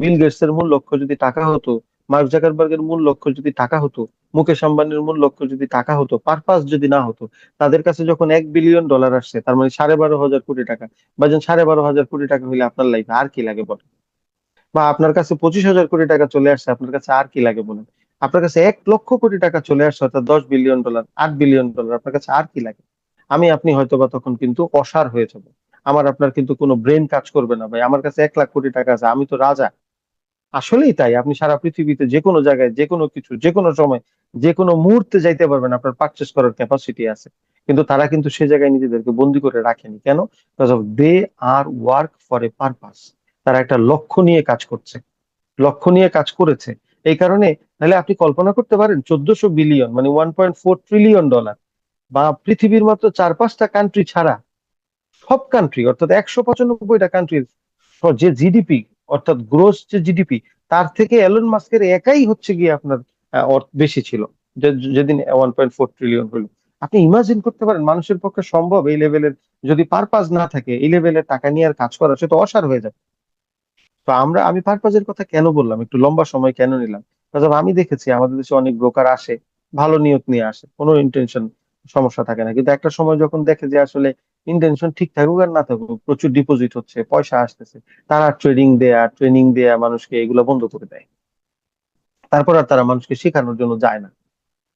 বিল গেটস এর মূল লক্ষ্য যদি টাকা হতো, মার্ক জাকারবার্গের মূল লক্ষ্য যদি টাকা হতো, মুকেশ আম্বানির মূল লক্ষ্য যদি টাকা হতো, পারপাস যদি না হতো, তাদের কাছে যখন $1 বিলিয়ন আসছে, তার মানে 12,500 কোটি টাকা, বা যেন 12,500 কোটি টাকা হইলে আপনার লাইফে আর কি লাগে বলেন? বা আপনার কাছে 25,000 কোটি টাকা চলে আসছে, আপনার কাছে আর কি লাগে বলেন? আপনার কাছে 1 লক্ষ কোটি টাকা চলে আসছে, অর্থাৎ $10 বিলিয়ন, $8 বিলিয়ন, আপনার কাছে আর কি লাগে? আমি আপনি হয়তোবা তখন কিন্তু অসাড় হয়ে যাব। আমার আপনার কিন্তু কোনো ব্রেন কাজ করবে না ভাই, আমার কাছে 1 লাখ কোটি টাকা আছে, আমি তো রাজা। আসলেই তাই, আপনি সারা পৃথিবীতে যে কোনো জায়গায়, যে কোনো কিছু, যে কোনো সময়, যে কোনো মুহূর্তে যাইতে পারবেন, আপনার পারচেস করার ক্যাপাসিটি আছে। কিন্তু তারা কিন্তু সে জায়গায় নিজেদেরকে বন্দি করে রাখেনি কেন? Because of they are work for a purpose. তারা একটা লক্ষ্য নিয়ে কাজ করছে, লক্ষ্য নিয়ে কাজ করেছে। এই কারণে, তাহলে আপনি কল্পনা করতে পারেন, 1400 বিলিয়ন মানে $1.4 ট্রিলিয়ন, বা পৃথিবীর মাত্র 4-5টা কান্ট্রি ছাড়া সব কান্ট্রি, অর্থাৎ 195টা কান্ট্রির যে জিডিপি, অর্থাৎ গ্রোস যে জিডিপি, তার থেকে এলন মাস্কের একাই হচ্ছে গিয়ে আপনার বেশি ছিল, যেদিন 1.4 ট্রিলিয়ন হলো। আপনি ইমাজিন করতে পারেন মানুষের পক্ষে সম্ভব এই লেভেলের, যদি পারপাস না থাকে এই লেভেলের টাকা নিয়ে আর কাজ করা, সে তো অসার হয়ে যাবে। তো আমি পারপাজের কথা কেন বললাম, একটু লম্বা সময় কেন নিলাম? কারণ আমি দেখেছি আমাদের দেশে অনেক ব্রোকার আসে, ভালো নিয়ত নিয়ে আসে, কোনো ইন্টেনশন, সমস্যা থাকে না, কিন্তু একটা সময় যখন দেখে যে আসলে ইন্টেনশন ঠিক থাকুক আর না থাকুক, প্রচুর ডিপোজিট হচ্ছে, পয়সা আসতেছে, তারা ট্রেনিং দেয়া মানুষকে এগুলো বন্ধ করে দেয়। তারপর আর তারা মানুষকে শেখানোর জন্য যায় না।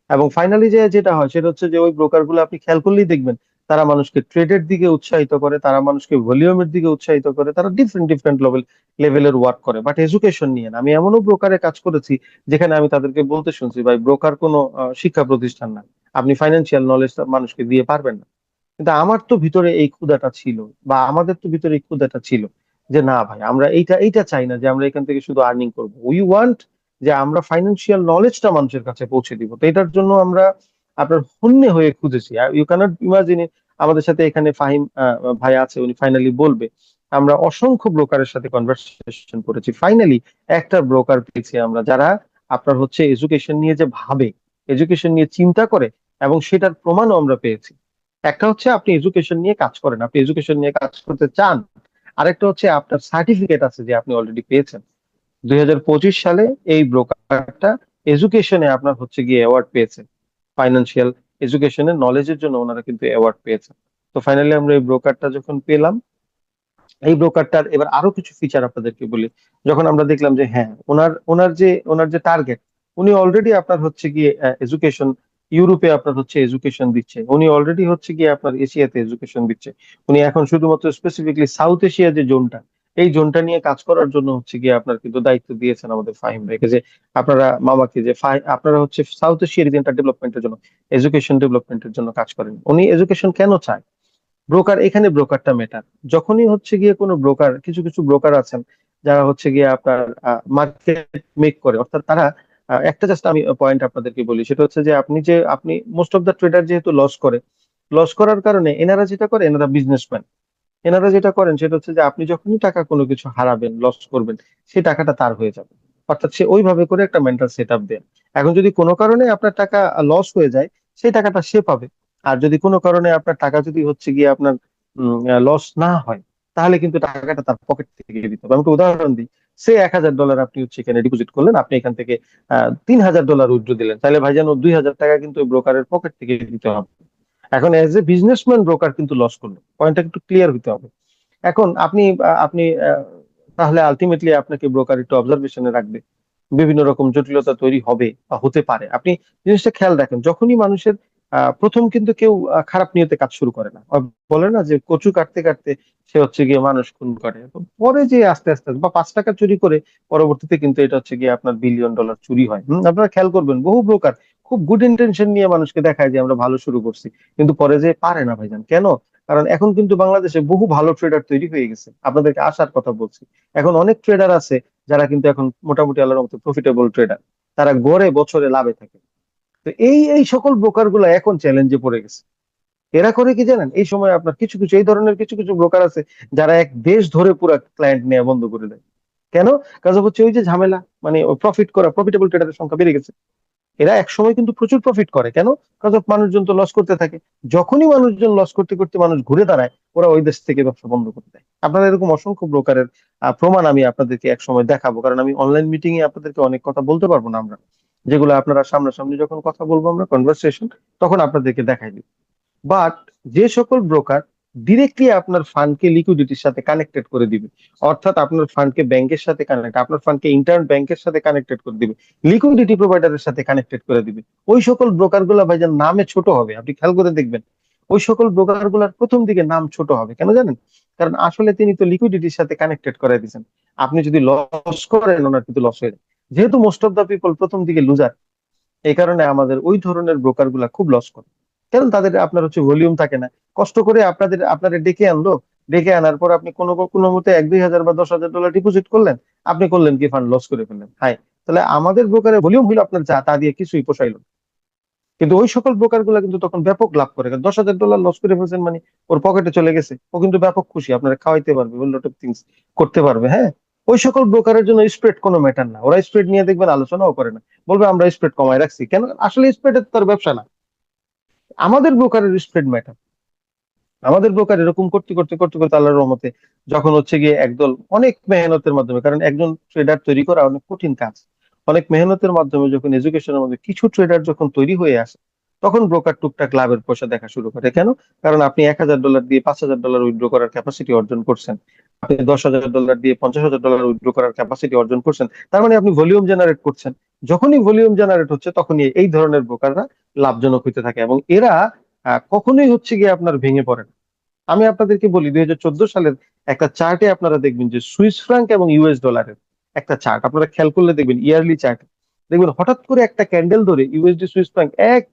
এবং ফাইনালি যে যেটা হয় সেটা হচ্ছে যে ওই ব্রোকার গুলো আপনি খেয়াল করলেই দেখবেন, তারা মানুষকে ট্রেডের দিকে উৎসাহিত করে, তারা মানুষকে ভলিউমের দিকে উৎসাহিত করে, তারা ডিফারেন্ট ডিফারেন্ট লেভেলের ওয়ার্ক করে, বাট এডুকেশন নিয়ে না। আমি এমনও ব্রোকারে কাজ করেছি যেখানে আমি তাদেরকে বলতে শুনছি, ভাই ব্রোকার কোনো শিক্ষা প্রতিষ্ঠান না, আপনি ফাইন্যান্সিয়াল নলেজ মানুষকে দিয়ে পারবেন না। কিন্তু আমার তো ভিতরে এই ক্ষুধাটা ছিল, বা আমাদের তো ভিতরে এই ক্ষুধাটা ছিল, যে না ভাই, আমরা এইটা এইটা চাই না যে আমরা এখান থেকে শুধু আর্নিং করবো, উই ওয়ান্ট যে আমরা ফাইন্যান্সিয়াল নলেজটা মানুষের কাছে পৌঁছে দিব। তো এটার জন্য আমরা আপনার হন্যে হয়ে খুঁজেছি। You can't imagine. আমাদের সাথে এখানে ফাহিম ভাই আছে, উনি ফাইনালি বলবে, আমরা অসংখ্য ব্রোকারের সাথে কনভারসেশন করেছি, ফাইনালি একটা ব্রোকার পেয়েছি আমরা, যারা আপনার হচ্ছে এডুকেশন নিয়ে যে ভাবে, এডুকেশন নিয়ে চিন্তা করে, এবং সেটার প্রমাণও আমরা পেয়েছি। একটা হচ্ছে আপনি এডুকেশন নিয়ে কাজ করেন, আপনি এডুকেশন নিয়ে কাজ করতে চান। আরেকটা হচ্ছে আপনার সার্টিফিকেট আছে যে আপনি অলরেডি পেয়েছেন। 2025 সালে এই ব্রোকারটা এডুকেশনে আপনার হচ্ছে গিয়ে অ্যাওয়ার্ড পেয়েছে, ফাইন্যান্সিয়াল এডুকেশনের নলেজের জন্য ওনারা কিন্তু অ্যাওয়ার্ড পেয়েছেন। তো ফাইনালি আমরা এই ব্রোকারটা যখন পেলাম, এই ব্রোকারটার এবার আরো কিছু ফিচার আপনাদেরকে বলি। যখন আমরা দেখলাম যে হ্যাঁ, ওনার যে টার্গেট, উনি অলরেডি আপনার হচ্ছে গিয়ে এডুকেশন, ইউরোপে আপনার হচ্ছে এডুকেশন দিচ্ছে, উনি অলরেডি হচ্ছে গিয়ে আপনার এশিয়াতে এডুকেশন দিচ্ছে। উনি এখন শুধুমাত্র স্পেসিফিকলি সাউথ এশিয়া যে জোনটা, এই জোনটা নিয়ে কাজ করার জন্য হচ্ছে গিয়ে আপনার কিন্তু দায়িত্ব দিয়েছেন আমাদের ফাহিম ভাইকে, যে আপনারা মামাকে, যে আপনারা হচ্ছে সাউথ এশিয়ার রিজনটা ডেভেলপমেন্টের জন্য, এডুকেশন ডেভেলপমেন্টের জন্য কাজ করেন। উনি এডুকেশন কেন চায়? ব্রোকার, এখানে ব্রোকারটা মেটার। যখনই হচ্ছে গিয়ে কোনো ব্রোকার, কিছু কিছু ব্রোকার আছেন যারা হচ্ছে গিয়ে আপনার মার্কেট মেক করে, অর্থাৎ তারা একটা জাস্ট আমি পয়েন্ট আপনাদেরকে বলি, সেটা হচ্ছে যে আপনি মোস্ট অফ দ্য ট্রেডার যেহেতু লস করে, লস করার কারণে এনারা যেটা করে, এনারা বিজনেসম্যান, এনারা যেটা করেন সেটা হচ্ছে যে আপনি যখনই টাকা কোনো কিছু হারাবেন, লস করবেন, সেই টাকাটা তার হয়ে যাবে। অর্থাৎ সে ওইভাবে করে একটা মেন্টাল সেট আপ দেয়। এখন যদি কোনো কারণে আপনার টাকা লস হয়ে যায়, সেই টাকাটা সে পাবে। আর যদি কোনো কারণে আপনার টাকা যদি হচ্ছে গিয়ে আপনার লস না হয়, তাহলে কিন্তু টাকাটা তার পকেট থেকে দিতে হবে। আমি একটা উদাহরণ দিই। সে $1,000 আপনি হচ্ছে এখানে ডিপোজিট করলেন, আপনি এখান থেকে $3,000 উইথড্র দিলেন, তাহলে ভাইজান ও $2,000 কিন্তু ব্রোকারের পকেট থেকে দিতে হবে। এখন এজ এ বিজনেসম্যান ব্রোকার কিন্তু লস করলো, পয়েন্টটা একটু ক্লিয়ার হতে হবে। এখন আপনি তাহলে আলটিমেটলি আপনাকে ব্রোকার একটু অবজারভেশনে রাখবে, বিভিন্ন রকম জটিলতা তৈরি হবে বা হতে পারে। আপনি জিনিসটা খেয়াল রাখেন, যখনই মানুষের প্রথম কিন্তু কেউ খারাপ নিয়তে কাজ শুরু করে না। বলে না যে কচু কাটতে কাটতে সে হচ্ছে গিয়ে মানুষ খুন করে, তো পরে যে আস্তে আস্তে বা 5 টাকা চুরি করে, পরবর্তীতে কিন্তু এটা হচ্ছে গিয়ে আপনার $1 বিলিয়ন চুরি হয়। আপনারা খেয়াল করবেন, বহু ব্রোকার খুব গুড ইন্টেনশন নিয়ে মানুষকে দেখায় যে আমরা ভালো শুরু করছি, কিন্তু পরে যে পারে না ভাইজান। কেন? কারণ এখন কিন্তু বাংলাদেশে বহু ভালো ট্রেডার তৈরি হয়ে গেছে, আপনাদেরকে আসার কথা বলছি। এখন অনেক ট্রেডার আছে যারা কিন্তু এখন মোটামুটি আল্লাহর মতো প্রফিটেবল ট্রেডার, তারা গড়ে বছরে লাভে থাকে। তো এই এই সকল ব্রোকার গুলা এখন চ্যালেঞ্জে পড়ে গেছে। এরা করে কি জানেন, এই সময় আপনার কিছু কিছু এই ধরনের কিছু কিছু ব্রোকার আছে যারা এক দেশ ধরে পুরো ক্লায়েন্ট নেওয়া বন্ধ করে দেয়। কেন? কাজ হচ্ছে ওই যে ঝামেলা, মানে প্রফিট করা, প্রফিটেবল ট্রেডারের সংখ্যা বেড়ে গেছে। এরা একসময় কিন্তু প্রচুর প্রফিট করে, কেন? কারণ মানুষজন তো লস করতে থাকে। যখনই মানুষজন লস করতে করতে মানুষ ঘুরে দাঁড়ায়, ওরা ওই দেশ থেকে ব্যবসা বন্ধ করে দেয়। আপনারা এরকম অসংখ্য ব্রোকারের প্রমাণ আমি আপনাদেরকে এক সময় দেখাবো, কারণ আমি অনলাইন মিটিং এ আপনাদেরকে অনেক কথা বলতে পারবো না আমরা, যেগুলো আপনারা সামনাসামনি যখন কথা বলবো আমরা কনভারসেশন, তখন আপনাদেরকে দেখাই দিব। বাট যে সকল ব্রোকার ডিরেক্টলি আপনার ফান্ডকে লিকুইডিটির সাথে কানেক্টেড করে দিবে, অর্থাৎ আপনার ফান্ডকে ব্যাংকের সাথে কানেক্ট, আপনার ফান্ডকে ইন্টারন ব্যাংকের সাথে কানেক্টেড করে দিবে, লিকুইডিটি প্রোভাইডারের সাথে কানেক্টেড করে দিবে, ওই সকল ব্রোকার গুলা ভাইজান নামে ছোট হবে। আপনি খেয়াল করে দেখবেন, ওই সকল ব্রোকার গুলার প্রথম দিকে নাম ছোট হবে, কেন জানেন? কারণ আসলে তিনি তো লিকুইডিটির সাথে কানেক্টেড করে দিয়েছেন। আপনি যদি লস করেন, ওনার কিন্তু লস হয়ে যায়। যেহেতু মোস্ট অফ দা পিপল প্রথম দিকে লুজার, এই কারণে আমাদের ওই ধরনের ব্রোকার গুলা খুব লস করে। কারণ তাদের আপনার হচ্ছে ভলিউম থাকে না। কষ্ট করে আপনারা ডেকে আনলো, ডেকে আনার পর আপনি কোনো কোনো মতে 1-2 হাজার বা 10,000 ডলার ডিপোজিট করলেন, আপনি করলেন কি, ফান্ড লস করে ফেললেন। হাই, তাহলে আমাদের ব্রোকারের ভলিউম হলো আপনার যা, তা দিয়ে কিছুই পোষাইলো না। কিন্তু ওই সকল ব্রোকার গুলা কিন্তু তখন ব্যাপক লাভ করে, কারণ 10,000 ডলার লস করে ফেলছেন মানে ওর পকেটে চলে গেছে, ও কিন্তু ব্যাপক খুশি, আপনারা খাওয়াইতে পারবে, লট অফ থিংস করতে পারবে। হ্যাঁ, ওই সকল ব্রোকারের জন্য স্প্রেড কোনো ম্যাটার না, ওরা স্প্রেড নিয়ে দেখবেন আলোচনাও করে না, বলবে আমরা স্প্রেড কমায় রাখছি। কেন? আসলে স্প্রেডের তার ব্যবসা না, আমাদের ব্রোকারের স্প্রেড ম্যাটার। আমাদের ব্রোকার এরকম করতে করতে করতে করতে আল্লাহর রহমতে যখন হচ্ছে গিয়ে একদল অনেক মেহনতের মাধ্যমে, কারণ একজন ট্রেডার তৈরি করা অনেক কঠিন কাজ, অনেক মেহনতের মাধ্যমে যখন এডুকেশনের মধ্যে কিছু ট্রেডার যখন তৈরি হয়ে আসে, তখন ব্রোকার টুকটাক লাভের পয়সা দেখা শুরু করে। কেন? কারণ আপনি 1,000 ডলার দিয়ে 5,000 ডলার উইথড্র করার ক্যাপাসিটি অর্জন করছেন, আপনি 10,000 ডলার দিয়ে 50,000 ডলার উইথড্র করার ক্যাপাসিটি অর্জন করছেন, তার মানে আপনি ভলিউম জেনারেট করছেন। যখনই ভলিউম জেনারেট হচ্ছে, তখনই এই ধরনের ব্রোকাররা লাভজনক হইতে থাকে, এবং এরা কখনোই হচ্ছে গিয়ে আপনার ভেঙে পড়ে না। আমি আপনাদেরকে বলি, 2014 সালের একটা চার্টে আপনারা দেখবেন যে সুইস ফ্রাঙ্ক এবং ইউএস ডলারের একটা চার্ট আপনারা খেয়াল করলে দেখবেন, ইয়ারলি চার্ট দেখবেন, হঠাৎ করে একটা ক্যান্ডেল ধরে ইউএসডি সুইস ফ্রাঙ্ক এক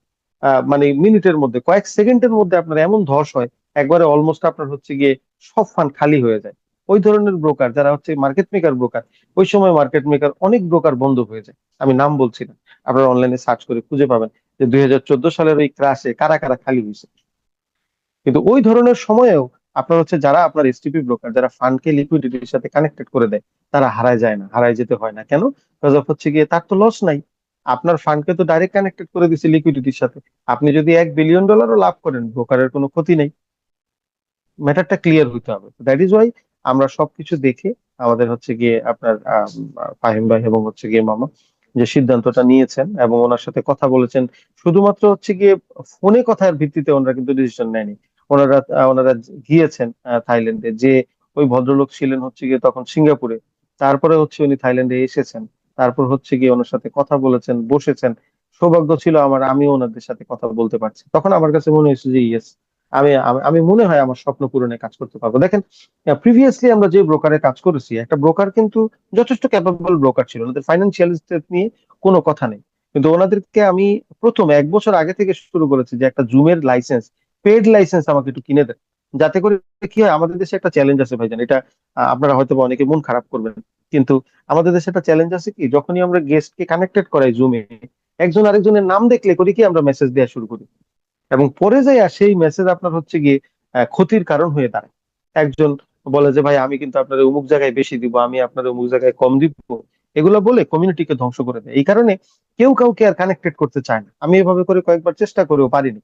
মানে মিনিটের মধ্যে, কয়েক সেকেন্ডের মধ্যে আপনার এমন ধস হয়, একবারে অলমোস্ট আপনার হচ্ছে গিয়ে সব ফান্ড খালি হয়ে যায়। ওই ধরনের ব্রোকার যারা হচ্ছে মার্কেট মেকার ব্রোকার, ওই সময় মার্কেট মেকার অনেক ব্রোকার বন্ধ হয়ে যায়। আমি নাম বলছি না, আপনারা অনলাইনে সার্চ করে খুঁজে পাবেন যে 2014 সালের ওই ক্রাশে কারা কারা খালি হয়েছে। কিন্তু ওই ধরনের সময়েও আপনার হচ্ছে যারা আপনার এসটিপি ব্রোকার, যারা ফান্ডকে লিকুইডিটির সাথে কানেক্টেড করে দেয়, তারা হারায় যায় না, হারায় যেতে হয় না। কেন? বিকজ অফ হচ্ছে গিয়ে তার তো লস নাই, আপনার ফান্ডকে তো ডাইরেক্ট কানেক্টেড করে দিচ্ছে লিকুইডিটির সাথে। আপনি যদি 1 বিলিয়ন ডলারও লাভ করেন, ব্রোকারের কোনো ক্ষতি নেই। ম্যাটারটা ক্লিয়ার হইতে হবে। দ্যাট ইজ ওয়াই আমরা সবকিছু দেখে আমাদের হচ্ছে গিয়ে আপনার ফাহিম ভাই এবং হচ্ছে গিয়ে মামা যে সিদ্ধান্তটা নিয়েছেন এবং ওনার সাথে কথা বলেছেন, শুধুমাত্র হচ্ছে গিয়ে ফোনে কথার ভিত্তিতে ওনারা কিন্তু ডিসিশন নেয়নি। ওনারা গিয়েছেন থাইল্যান্ডে, যে ওই ভদ্রলোক ছিলেন হচ্ছে গিয়ে তখন সিঙ্গাপুরে, তারপরে হচ্ছে উনি থাইল্যান্ডে এসেছেন, তারপর হচ্ছে গিয়ে ওনার সাথে কথা বলেছেন, বসেছেন। সৌভাগ্য ছিল আমার, আমি ওনাদের সাথে কথা বলতে পারছি, তখন আমার কাছে মনে হয়েছে যে ইয়েস, আমি আমি আমি মনে হয় আমার স্বপ্ন পূরণে কাজ করতে পারবো। দেখেন, প্রিভিয়াসলি আমরা যে ব্রোকারে কাজ করেছি, একটা ব্রোকার কিন্তু যথেষ্ট ক্যাপাবল ব্রোকার ছিল, ওনাদের ফাইন্যান্সিয়াল স্টেট নিয়ে কোনো কথা নেই। কিন্তু ওনাদেরকে আমি প্রথম 1 বছর আগে থেকে শুরু করেছি যে একটা জুমের লাইসেন্স, পেড লাইসেন্স আমাকে একটু কিনে দেন, যাতে করে কি হয়, আমাদের দেশে একটা চ্যালেঞ্জ আছে ভাইজান, এটা আপনারা হয়তো বা অনেকে মন খারাপ করবেন, কিন্তু আমাদের দেশে একটা চ্যালেঞ্জ আছে কি, যখনই আমরা গেস্টকে কানেক্টেড করাই জুমে, একজন আরেকজনের নাম দেখলে করি কি, আমরা মেসেজ দেওয়া শুরু করি, এবং পরে যাইয়া সেই মেসেজ আপনার হচ্ছে গিয়ে ক্ষতির কারণ হয়ে দাঁড়ায়। একজন বলে যে ভাই আমি কিন্তু আপনার অমুক জায়গায় বেশি দিব, আমি আপনার অমুক জায়গায় কম দিব, এগুলো বলে কমিউনিটিকে ধ্বংস করে দেয়। এই কারণে কেউ কাউকে আর কানেক্টেড করতে চায় না। আমি এভাবে করে কয়েকবার চেষ্টা করেও পারিনি।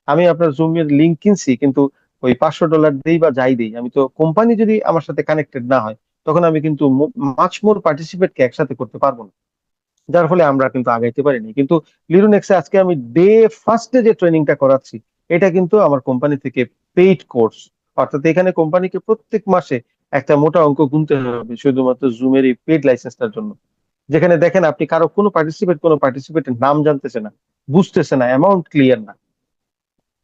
আমি আপনার জুমের লিঙ্ক কিনছি, কিন্তু ওই 500 ডলার দেই বা যাই দেই, আমি তো কোম্পানি যদি আমার সাথে কানেক্টেড না হয়, তখন আমি কিন্তু মাছ মোর পার্টিসিপেটকে একসাথে করতে পারবো না, যার ফলে আমরা কিন্তু আগাইতে পারিনি। কিন্তু লিরুনেক্সে আজকে আমি ডে ফার্স্টে যে ট্রেনিংটা করাচ্ছি, এটা কিন্তু আমার কোম্পানি থেকে পেইড কোর্স, অর্থাৎ এখানে কোম্পানিকে প্রত্যেক মাসে একটা মোটা অঙ্ক গুনতে হবে শুধুমাত্র জুমের এই পেইড লাইসেন্সটার জন্য। যেখানে দেখেন আপনি কারো কোনো পার্টিসিপেটের নাম জানতেছে না, বুঝতেছে না, অ্যামাউন্ট ক্লিয়ার না।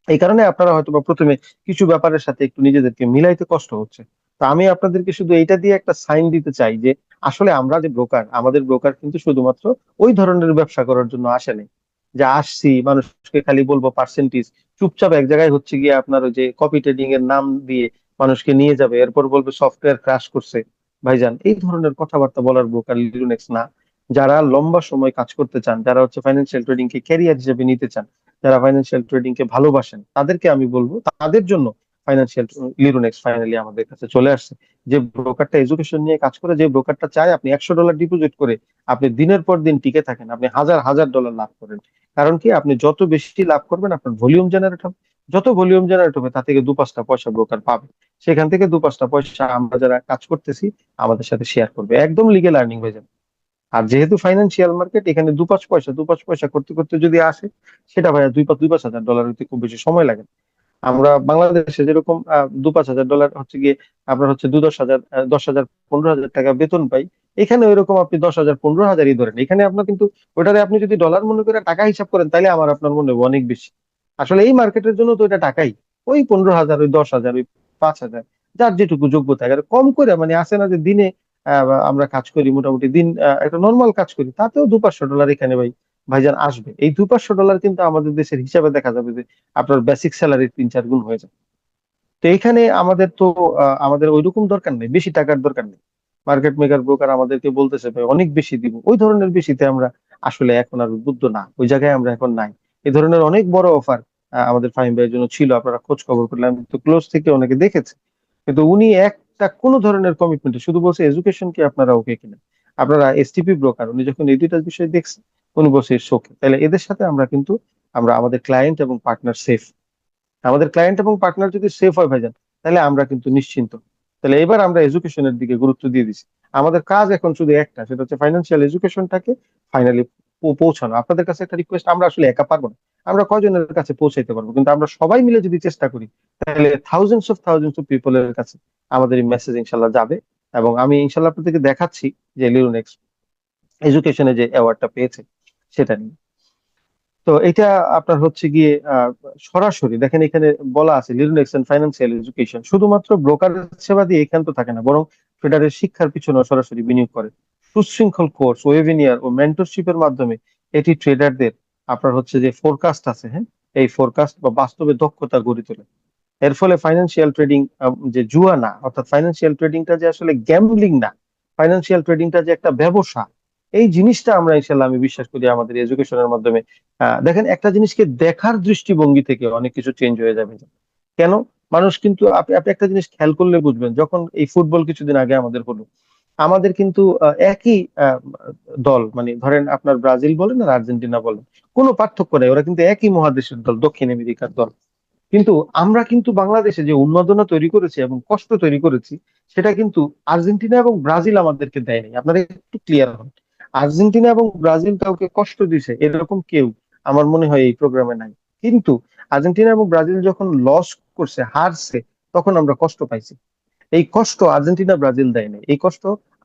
এই কারণে আপনারা হয়তো বা প্রথমে কিছু ব্যাপারের সাথে একটু নিজেদেরকে মিলাইতে কষ্ট হচ্ছে। তো আমি আপনাদেরকে শুধু এইটা দিয়ে একটা সাইন দিতে চাই যে আসলে আমরা যে ব্রোকার, আমাদের ব্রোকার কিন্তু শুধুমাত্র ওই ধরনের ব্যবসা করার জন্য আসেনি, যে আসছি মানুষকে খালি বলবো পার্সেন্টেজ, চুপচাপ এক জায়গায় হচ্ছে গিয়ে আপনার ওই যে কপি ট্রেডিং এর নাম দিয়ে মানুষকে নিয়ে যাবে, এরপর বলবে সফটওয়্যার ক্র্যাশ করছে। ভাইজান, এই ধরনের কথাবার্তা বলার ব্রোকার লিরুনেক্স না। যারা লম্বা সময় কাজ করতে চান, যারা হচ্ছে ফাইন্যান্সিয়াল ট্রেডিং কে ক্যারিয়ার হিসেবে নিতে চান, যারা ফাইন্যান্সিয়াল ট্রেডিং কে ভালোবাসেন, তাদেরকে আমি বলবো তাদের জন্য ফাইন্যান্সিয়াল লিরোনেক্স ফাইনালি আমাদের কাছে চলে আসছে। যে ব্রোকারটা এডুকেশন নিয়ে কাজ করে, যে ব্রোকারটা চায় আপনি $100 ডিপোজিট করে আপনি দিনের পর দিন টিকে থাকেন, আপনি হাজার হাজার ডলার লাভ করেন। কারণ কি, আপনি যত বেশি লাভ করবেন আপনার ভলিউম জেনারেট হবে, যত ভলিউম জেনারেট হবে তা থেকে 2-5টা পয়সা ব্রোকার পাবে, সেখান থেকে 2-5টা পয়সা আমরা যারা কাজ করতেছি আমাদের সাথে শেয়ার করবে, একদম লিগেল আর্নিং হয়ে যাবে। আর যেহেতু ফাইন্যান্সিয়াল মার্কেট, এখানে 2-5 পয়সা করতে করতে যদি আসে, সেটা ভাইয়া 2-5 হাজার ডলার হইতে খুব বেশি সময় লাগে না। আমরা বাংলাদেশে যেরকম 2-5 হাজার ডলার হচ্ছে গিয়ে আপনার হচ্ছে 2-10 হাজার 10,000 15,000 টাকা বেতন পাই, এখানে ওইরকম আপনি 10,000 15,000-ই ধরেন, এখানে আপনার কিন্তু ওটারে আপনি যদি ডলার মনে করে টাকা হিসাব করেন তাহলে আমার আপনার মনে হবে অনেক বেশি। আসলে এই মার্কেটের জন্য তো এটা টাকাই, ওই 15,000, ওই 10,000, ওই 5,000, যার যেটুকু যোগ্যতা। আর কম করে মানে আসে না যে দিনে আমরা কাজ করি মোটামুটি দিন একটা নর্মাল কাজ করি, তাতেও 200-500 ডলার এখানে ভাইজান আসবে। এই 200-500 ডলার কিন্তু আমাদের দেশের হিসাবে দেখা যাবে যে আপনার বেসিক স্যালারির 3-4 গুণ হয়ে যায়। তো এখানে আমাদের তো আমাদের ওইরকম দরকার নেই, বেশি টাকার দরকার নেই। মার্কেট মেকার ব্রোকার আমাদেরকে বলতেছে ভাই অনেক বেশি দিব, ওই ধরনের বেশিতে আমরা আসলে এখন আর উদ্বুদ্ধ না, ওই জায়গায় আমরা এখন নাই। এই ধরনের অনেক বড় অফার আমাদের ফাহিম ভাইয়ের জন্য ছিল, আপনারা খোঁজ খবর করলাম তো ক্লোজ থেকে অনেকে দেখেছে, কিন্তু উনি একটা কোনো ধরনের কমিটমেন্ট শুধু বলছে এডুকেশন কি আপনারা ওকে কিনা, আপনারা এসটিপি ব্রোকার, উনি যখন এই দুইটা বিষয় দেখছে উনি বলছে শোকে, তাহলে এদের সাথে আমরা কিন্তু আমরা আমাদের ক্লায়েন্ট এবং পার্টনার সেফ। আমাদের ক্লায়েন্ট এবং পার্টনার যদি সেফ হয় ভাইজান, তাহলে আমরা কিন্তু নিশ্চিন্ত। তাহলে এবার আমরা এডুকেশনের দিকে গুরুত্ব দিয়ে দিচ্ছি। আমাদের কাজ এখন শুধু একটা, সেটা হচ্ছে ফাইন্যান্সিয়াল এডুকেশনটাকে ফাইনালি পৌঁছানো। আপনাদের কাছে একটা রিকোয়েস্ট, আমরা আসলে একা পারবো না, আমরা কয়জনের কাছে পৌঁছাইতে পারবো, কিন্তু আমরা সবাই মিলে যদি চেষ্টা করি তাহলে থাউজেন্ডস অফ পিপলের কাছে আমাদের এই মেসেজ ইনশাল্লাহ যাবে। এবং আমি ইনশাল্লাহ আপনাদেরকে দেখাচ্ছি যে লিওনেক্স এডুকেশনে যে অ্যাওয়ার্ডটা পেয়েছে সেটা নিয়ে। তো এটা আপনার হচ্ছে গিয়ে সরাসরি দেখেন এখানে বলা আছে লিরনেক্স এন্ড ফাইন্যান্সিয়াল এডুকেশন শুধুমাত্র ব্রোকার সেবা দিয়ে এখান তো থাকে না, বরং ট্রেডারের শিক্ষার পিছনে সরাসরি বিনিয়োগ করে। সুশৃঙ্খল কোর্স, ওয়েবিনিয়ার ও মেন্টরশিপের মাধ্যমে এটি ট্রেডারদের আপনার হচ্ছে যে ফোরকাস্ট আছে, হ্যাঁ, এই ফোরকাস্ট বা বাস্তবে দক্ষতা গড়ে তোলে। এর ফলে ফাইন্যান্সিয়াল ট্রেডিং যে জুয়া না, অর্থাৎ ফাইন্যান্সিয়াল ট্রেডিংটা যে আসলে গ্যাম্বলিং না, ফাইন্যান্সিয়াল ট্রেডিংটা যে একটা ব্যবসা, এই জিনিসটা আমরা ইনশাল্লাহ আমি বিশ্বাস করি আমাদের এডুকেশনের মাধ্যমে দেখেন একটা জিনিসকে দেখার দৃষ্টিভঙ্গি থেকে অনেক কিছু চেঞ্জ হয়ে যাবে। কেন? মানুষ কিন্তু আপনি আপনি একটা জিনিস খেয়াল করলে বুঝবেন, যখন এই ফুটবল কিছুদিন আগে আমাদের হলো, আমাদের কিন্তু একই দল, মানে ধরেন আপনার ব্রাজিল বলেন আর আর্জেন্টিনা বলেন, কোনো পার্থক্য নেই, ওরা কিন্তু একই মহাদেশের দল, দক্ষিণ আমেরিকার দল। কিন্তু আমরা কিন্তু বাংলাদেশে যে উন্মাদনা তৈরি করেছি এবং কষ্ট তৈরি করেছি, সেটা কিন্তু আর্জেন্টিনা এবং ব্রাজিল আমাদেরকে দেয়নি। আপনারা একটু ক্লিয়ার হন, আর্জেন্টিনা এবং ব্রাজিল কাউকে কষ্ট দিছে এরকম কেউ আমার মনে হয় এই প্রোগ্রামে নাই। কিন্তু আর্জেন্টিনা এবং ব্রাজিল যখন লস করছে, হারছে, তখন আমরা কষ্ট পাইছি। এই কষ্ট আর্জেন্টিনা ব্রাজিল দেয় নাই, এই কষ্ট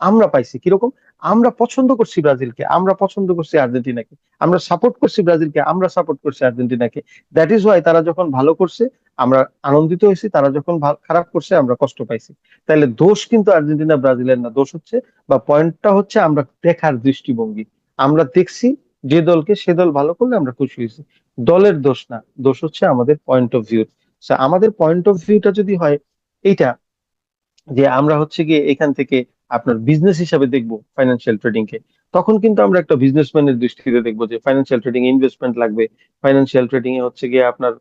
আমরা পাইছি। কিরকম? আমরা পছন্দ করছি ব্রাজিলকে, আমরা পছন্দ করছি আর্জেন্টিনাকে, আমরা সাপোর্ট করছি ব্রাজিলকে, আমরা সাপোর্ট করছি আর্জেন্টিনাকে। দ্যাট ইজ ওয়াই তারা যখন ভালো করছে আমরা আনন্দিত হয়েছি, তারা যখন খারাপ করছে আমরা কষ্ট পাইছি। তাহলে দোষ কিন্তু আর্জেন্টিনা ব্রাজিলের না, দোষ হচ্ছে বা পয়েন্টটা হচ্ছে আমরা দেখার দৃষ্টিভঙ্গি। আমরা দেখছি যে দলকে, সে দল ভালো করলে আমরা খুশি হয়েছি, দলের দোষ না, দোষ হচ্ছে আমাদের পয়েন্ট অফ ভিউ। আমাদের পয়েন্ট অফ ভিউটা যদি হয় এইটা, যে আমরা হচ্ছে গিয়ে এখান থেকে আপনার বিজনেস হিসাবে দেখবো ফাইন্যান্সিয়াল ট্রেডিং কে, তখন কিন্তু আমরা একটা বিজনেসম্যানের দৃষ্টিতে দেখবো যে ফাইন্যান্সিয়াল ট্রেডিং ইনভেস্টমেন্ট লাগবে, ফাইন্যান্সিয়াল ট্রেডিং এ হচ্ছে গিয়ে আপনার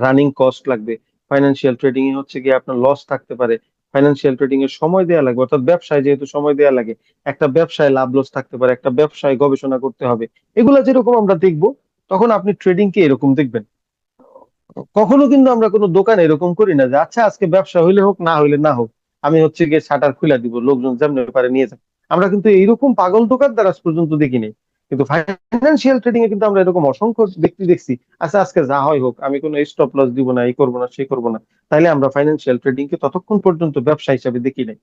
রানিং কস্ট লাগবে, ফাইন্যান্সিয়াল ট্রেডিং এ হচ্ছে গিয়ে আপনার লস থাকতে পারে, ফাইন্যান্সিয়াল ট্রেডিং এর সময় দেওয়া লাগবে, অর্থাৎ ব্যবসায় যেহেতু সময় দেওয়া লাগে, একটা ব্যবসায় লাভ লস থাকতে পারে, একটা ব্যবসায় গবেষণা করতে হবে, এগুলা যেরকম আমরা দেখবো, তখন আপনি ট্রেডিং কে এরকম দেখবেন। কখনো কিন্তু আমরা কোনো দোকানে এরকম করি না যে আচ্ছা আজকে ব্যবসা হইলে হোক না হইলে না হোক, আমি হচ্ছে গিয়ে শাটার খুলে দিব, লোকজন যেমন পারে নিয়ে যাবে। আমরা কিন্তু এইরকম পাগল দোকানদার আজ পর্যন্ত দেখিনি। কিন্তু ফাইন্যান্সিয়াল ট্রেডিং এ কিন্তু আমরা এরকম অসংখ্য ব্যক্তি দেখছি, আচ্ছা আজকে যা হয় হোক, আমি কোনো স্টপ লস দিব না, এই করবো না সেই করবো না। তাইলে আমরা ফাইন্যান্সিয়াল ট্রেডিং কে ততক্ষণ পর্যন্ত ব্যবসা হিসাবে দেখি নাই।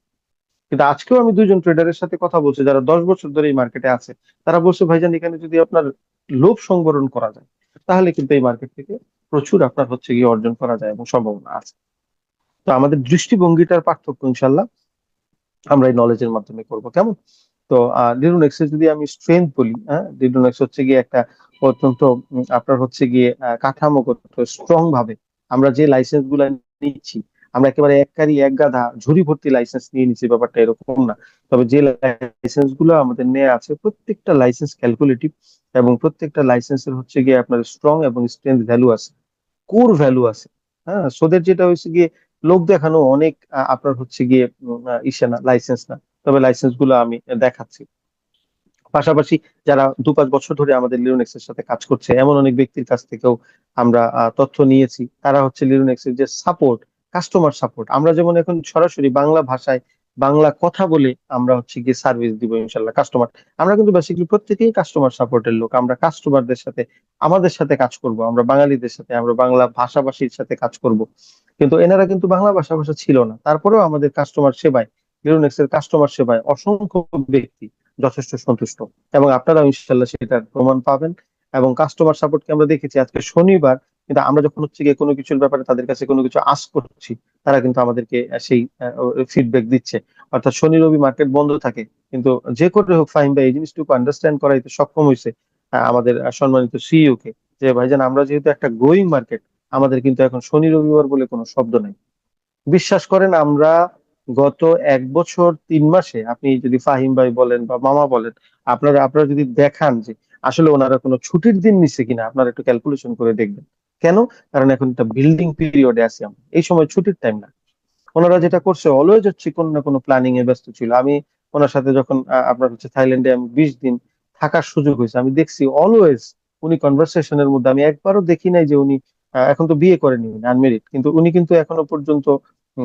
কিন্তু আজকেও আমি দুইজন ট্রেডারের সাথে কথা বলছি যারা 10 বছর ধরে এই মার্কেটে আছে, তারা বলছে ভাইজান এখানে যদি আপনার লোভ সংবরণ করা যায়, তাহলে কিন্তু এই মার্কেট থেকে প্রচুর আপনার হচ্ছে গিয়ে অর্জন করা যায় এবং সম্ভাবনা আছে। তো আমাদের দৃষ্টিভঙ্গিটার পার্থক্য ইনশাল্লাহ আমরা এই নলেজের মাধ্যমে করব, কেমন? তো লিনুনেক্স যদি আমি স্ট্রেংথ বলি, হ্যাঁ, লিনুনেক্স হচ্ছে গিয়ে একটা অত্যন্ত আপনার হচ্ছে গিয়ে কাঠামোগত স্ট্রং ভাবে আমরা যে লাইসেন্স গুলা নিচ্ছি, আমরা একেবারে এককারি এক গাধা ঝুড়ি ভর্তি লাইসেন্স নিয়ে নিচ্ছি, ব্যাপারটা এরকম না। তবে যে লাইসেন্স গুলো আমাদের নেওয়া আছে প্রত্যেকটা লাইসেন্স ক্যালকুলেটিভ, এবং প্রত্যেকটা লাইসেন্সের হচ্ছে গিয়ে আপনার স্ট্রং এবং স্ট্রেংথ ভ্যালু আছে, কোর ভ্যালু আছে। হ্যাঁ, সোদের যেটা হচ্ছে গিয়ে লোক দেখানো অনেক, আপনার হচ্ছে গিয়ে ইসে না, লাইসেন্স না। তবে লাইসেন্স গুলো আমি দেখাচ্ছি। পাশাপাশি যারা 2-5 বছর ধরে আমাদের লিওনেক্স এর সাথে কাজ করছে এমন অনেক ব্যক্তির কাছ থেকেও আমরা তথ্য নিয়েছি। তারা হচ্ছে লিওনেক্স এর যে সাপোর্ট, কাস্টমার সাপোর্ট, আমরা যেমন এখন সরাসরি বাংলা ভাষায় বাংলা কথা বলে আমরা হচ্ছে গিয়ে সার্ভিস দিব ইনশাল্লাহ কাস্টমার। আমরা কিন্তু বেসিক্যালি প্রত্যেকেই কাস্টমার সাপোর্টের লোক, আমরা কাস্টমারদের সাথে আমাদের সাথে কাজ করব, আমরা বাঙালিদের সাথে, আমরা বাংলা ভাষাভাষীর সাথে কাজ করব। কিন্তু এনারা কিন্তু বাংলা ভাষাভাষী ছিল না, তারপরেও আমাদের কাস্টমার সেবায়, লিওনেক্স এর কাস্টমার সেবায় অসংখ্য ব্যক্তি যথেষ্ট সন্তুষ্ট, এবং আপনারা ইনশাল্লাহ সেটার প্রমাণ পাবেন। এবং কাস্টমার সাপোর্টকে আমরা দেখেছি আজকে শনিবার, কিন্তু আমরা যখন হচ্ছে গিয়ে কোনো কিছুর ব্যাপারে তাদের কাছে কোনো কিছু আস্ক করছি, তারা কিন্তু আমাদেরকে সেই ফিডব্যাক দিচ্ছে। অর্থাৎ শনি রবি মার্কেট বন্ধ থাকে, কিন্তু যে করে হোক ফাহিম ভাই এই জিনিসটুকু আন্ডারস্ট্যান্ড করাইতে সক্ষম হয়েছে আমাদের সম্মানিত সিইও কে, যে ভাইজান আমরা যেহেতু একটা গ্রোয়িং মার্কেট, আমাদের কিন্তু এখন শনি রবিবার বলে কোনো শব্দ নাই। বিশ্বাস করেন, আমরা গত 1 বছর 3 মাসে, আপনি যদি ফাহিম ভাই বলেন বা মামা বলেন, আপনারা আপনারা যদি দেখান যে আসলে ওনারা কোনো ছুটির দিন নিচ্ছে কিনা, আপনারা একটু ক্যালকুলেশন করে দেখবেন। কেন? কারণ এখন একটা বিল্ডিং পিরিয়ডে আছি আমরা, এই সময় ছুটির টাইম না। ওনারা যেটা করছে অলওয়েজ হচ্ছে কোনো না কোনো প্ল্যানিং এ ব্যস্ত ছিল। আমি ওনার সাথে যখন আপনার হচ্ছে থাইল্যান্ডে আমি 20 দিন থাকার সুযোগ হয়েছে, আমি দেখছি অলওয়েজ উনি কনভারসেশনের মধ্যে, আমি একবারও দেখি নাই যে উনি, এখন তো বিয়ে করেনি, উনি আনমেরিড, কিন্তু উনি কিন্তু এখনো পর্যন্ত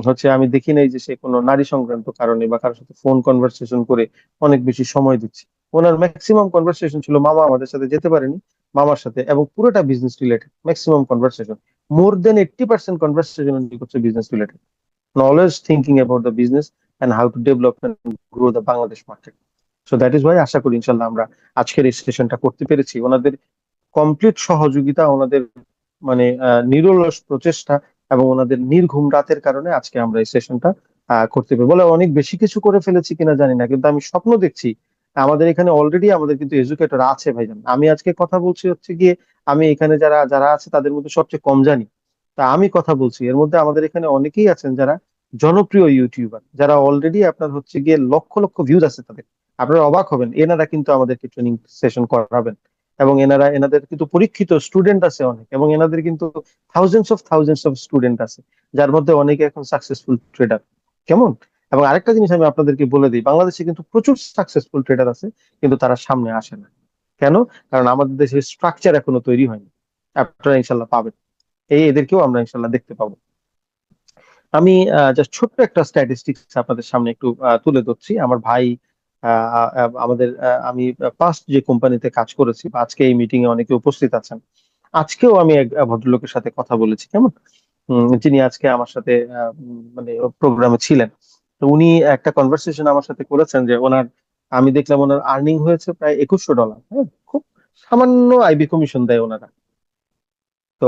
হচ্ছে আমি দেখি নাই যে সে কোনো নারী সংক্রান্ত কারণে বা কারোর সাথে ফোন কনভারসেশন করে অনেক বেশি সময় দিচ্ছে। ওনার ম্যাক্সিমাম কনভারসেশন ছিল, মামা আমাদের সাথে যেতে পারেনি, মামার সাথে, এবং পুরোটা বিজনেস রিলেটেড ম্যাক্সিমাম কনভারসেশন। মোর দেন 80% কনভারসেশন উনি করছে business related, always thinking about the business and how to develop and grow the Bangladesh market. So that is why আশা করি ইনশাল্লাহ আমরা আজকের এই সেশনটা করতে পেরেছি। ওনাদের কমপ্লিট সহযোগিতা, ওনাদের মানে নিরলস প্রচেষ্টা এবং ওনাদের নির্ঘুম রাতের কারণে আজকে আমরা এই সেশনটা করতে পারি। বলে অনেক বেশি কিছু করে ফেলেছি কিনা জানি না, কিন্তু আমি স্বপ্ন দেখছি আমাদের এখানে অলরেডি আমাদের কিন্তু এডুকেটর আছে ভাইজান। আমি আজকে কথা বলছি হচ্ছে গিয়ে, আমি এখানে যারা যারা আছে তাদের মধ্যে সবচেয়ে কম জানি। তা আমি কথা বলছি, এর মধ্যে আমাদের এখানে অনেকেই আছেন যারা জনপ্রিয় ইউটিউবার, যারা অলরেডি আপনার হচ্ছে গিয়ে লক্ষ লক্ষ ভিউজ আছে তাদের। আপনারা অবাক হবেন, এনারা কিন্তু আমাদেরকে ট্রেনিং সেশন করাবেন, এবং এনাদের কিন্তু পরীক্ষিত স্টুডেন্ট আছে অনেক, এবং এনাদের কিন্তু থাউজেন্ডস অফ স্টুডেন্ট আছে, যার মধ্যে অনেকে এখন সাকসেসফুল ট্রেডার। কেমন? এবং আরেকটা জিনিস আমি আপনাদেরকে বলে দিই, বাংলাদেশে কিন্তু প্রচুর সাকসেসফুল ট্রেডার আছে, কিন্তু তারা সামনে আসে না। কেন? কারণ আমাদের দেশের স্ট্রাকচার এখনো তৈরি হয়নি। আপনারা ইনশাল্লাহ পাবেন, এদেরকেও আমরা ইনশাল্লাহ দেখতে পাবো। আমি জাস্ট ছোট্ট একটা স্ট্যাটিস্টিক্স আপনাদের সামনে একটু তুলে ধরছি। আমার ভাই, আমাদের আমি পাস্ট যে কোম্পানিতে কাজ করেছি, বা আজকে এই মিটিং এ অনেকে উপস্থিত আছেন, আজকেও আমি এক ভদ্রলোকের সাথে কথা বলেছি, কেমন, যিনি আজকে আমার সাথে মানে প্রোগ্রামে ছিলেন। তো উনি একটা কনভারসেশন আমার সাথে করেছেন যে ওনার, আমি দেখলাম ওনার আর্নিং হয়েছে প্রায় $2100। হ্যাঁ, খুব সামান্য আইবি কমিশন দেয় ওনারা। তো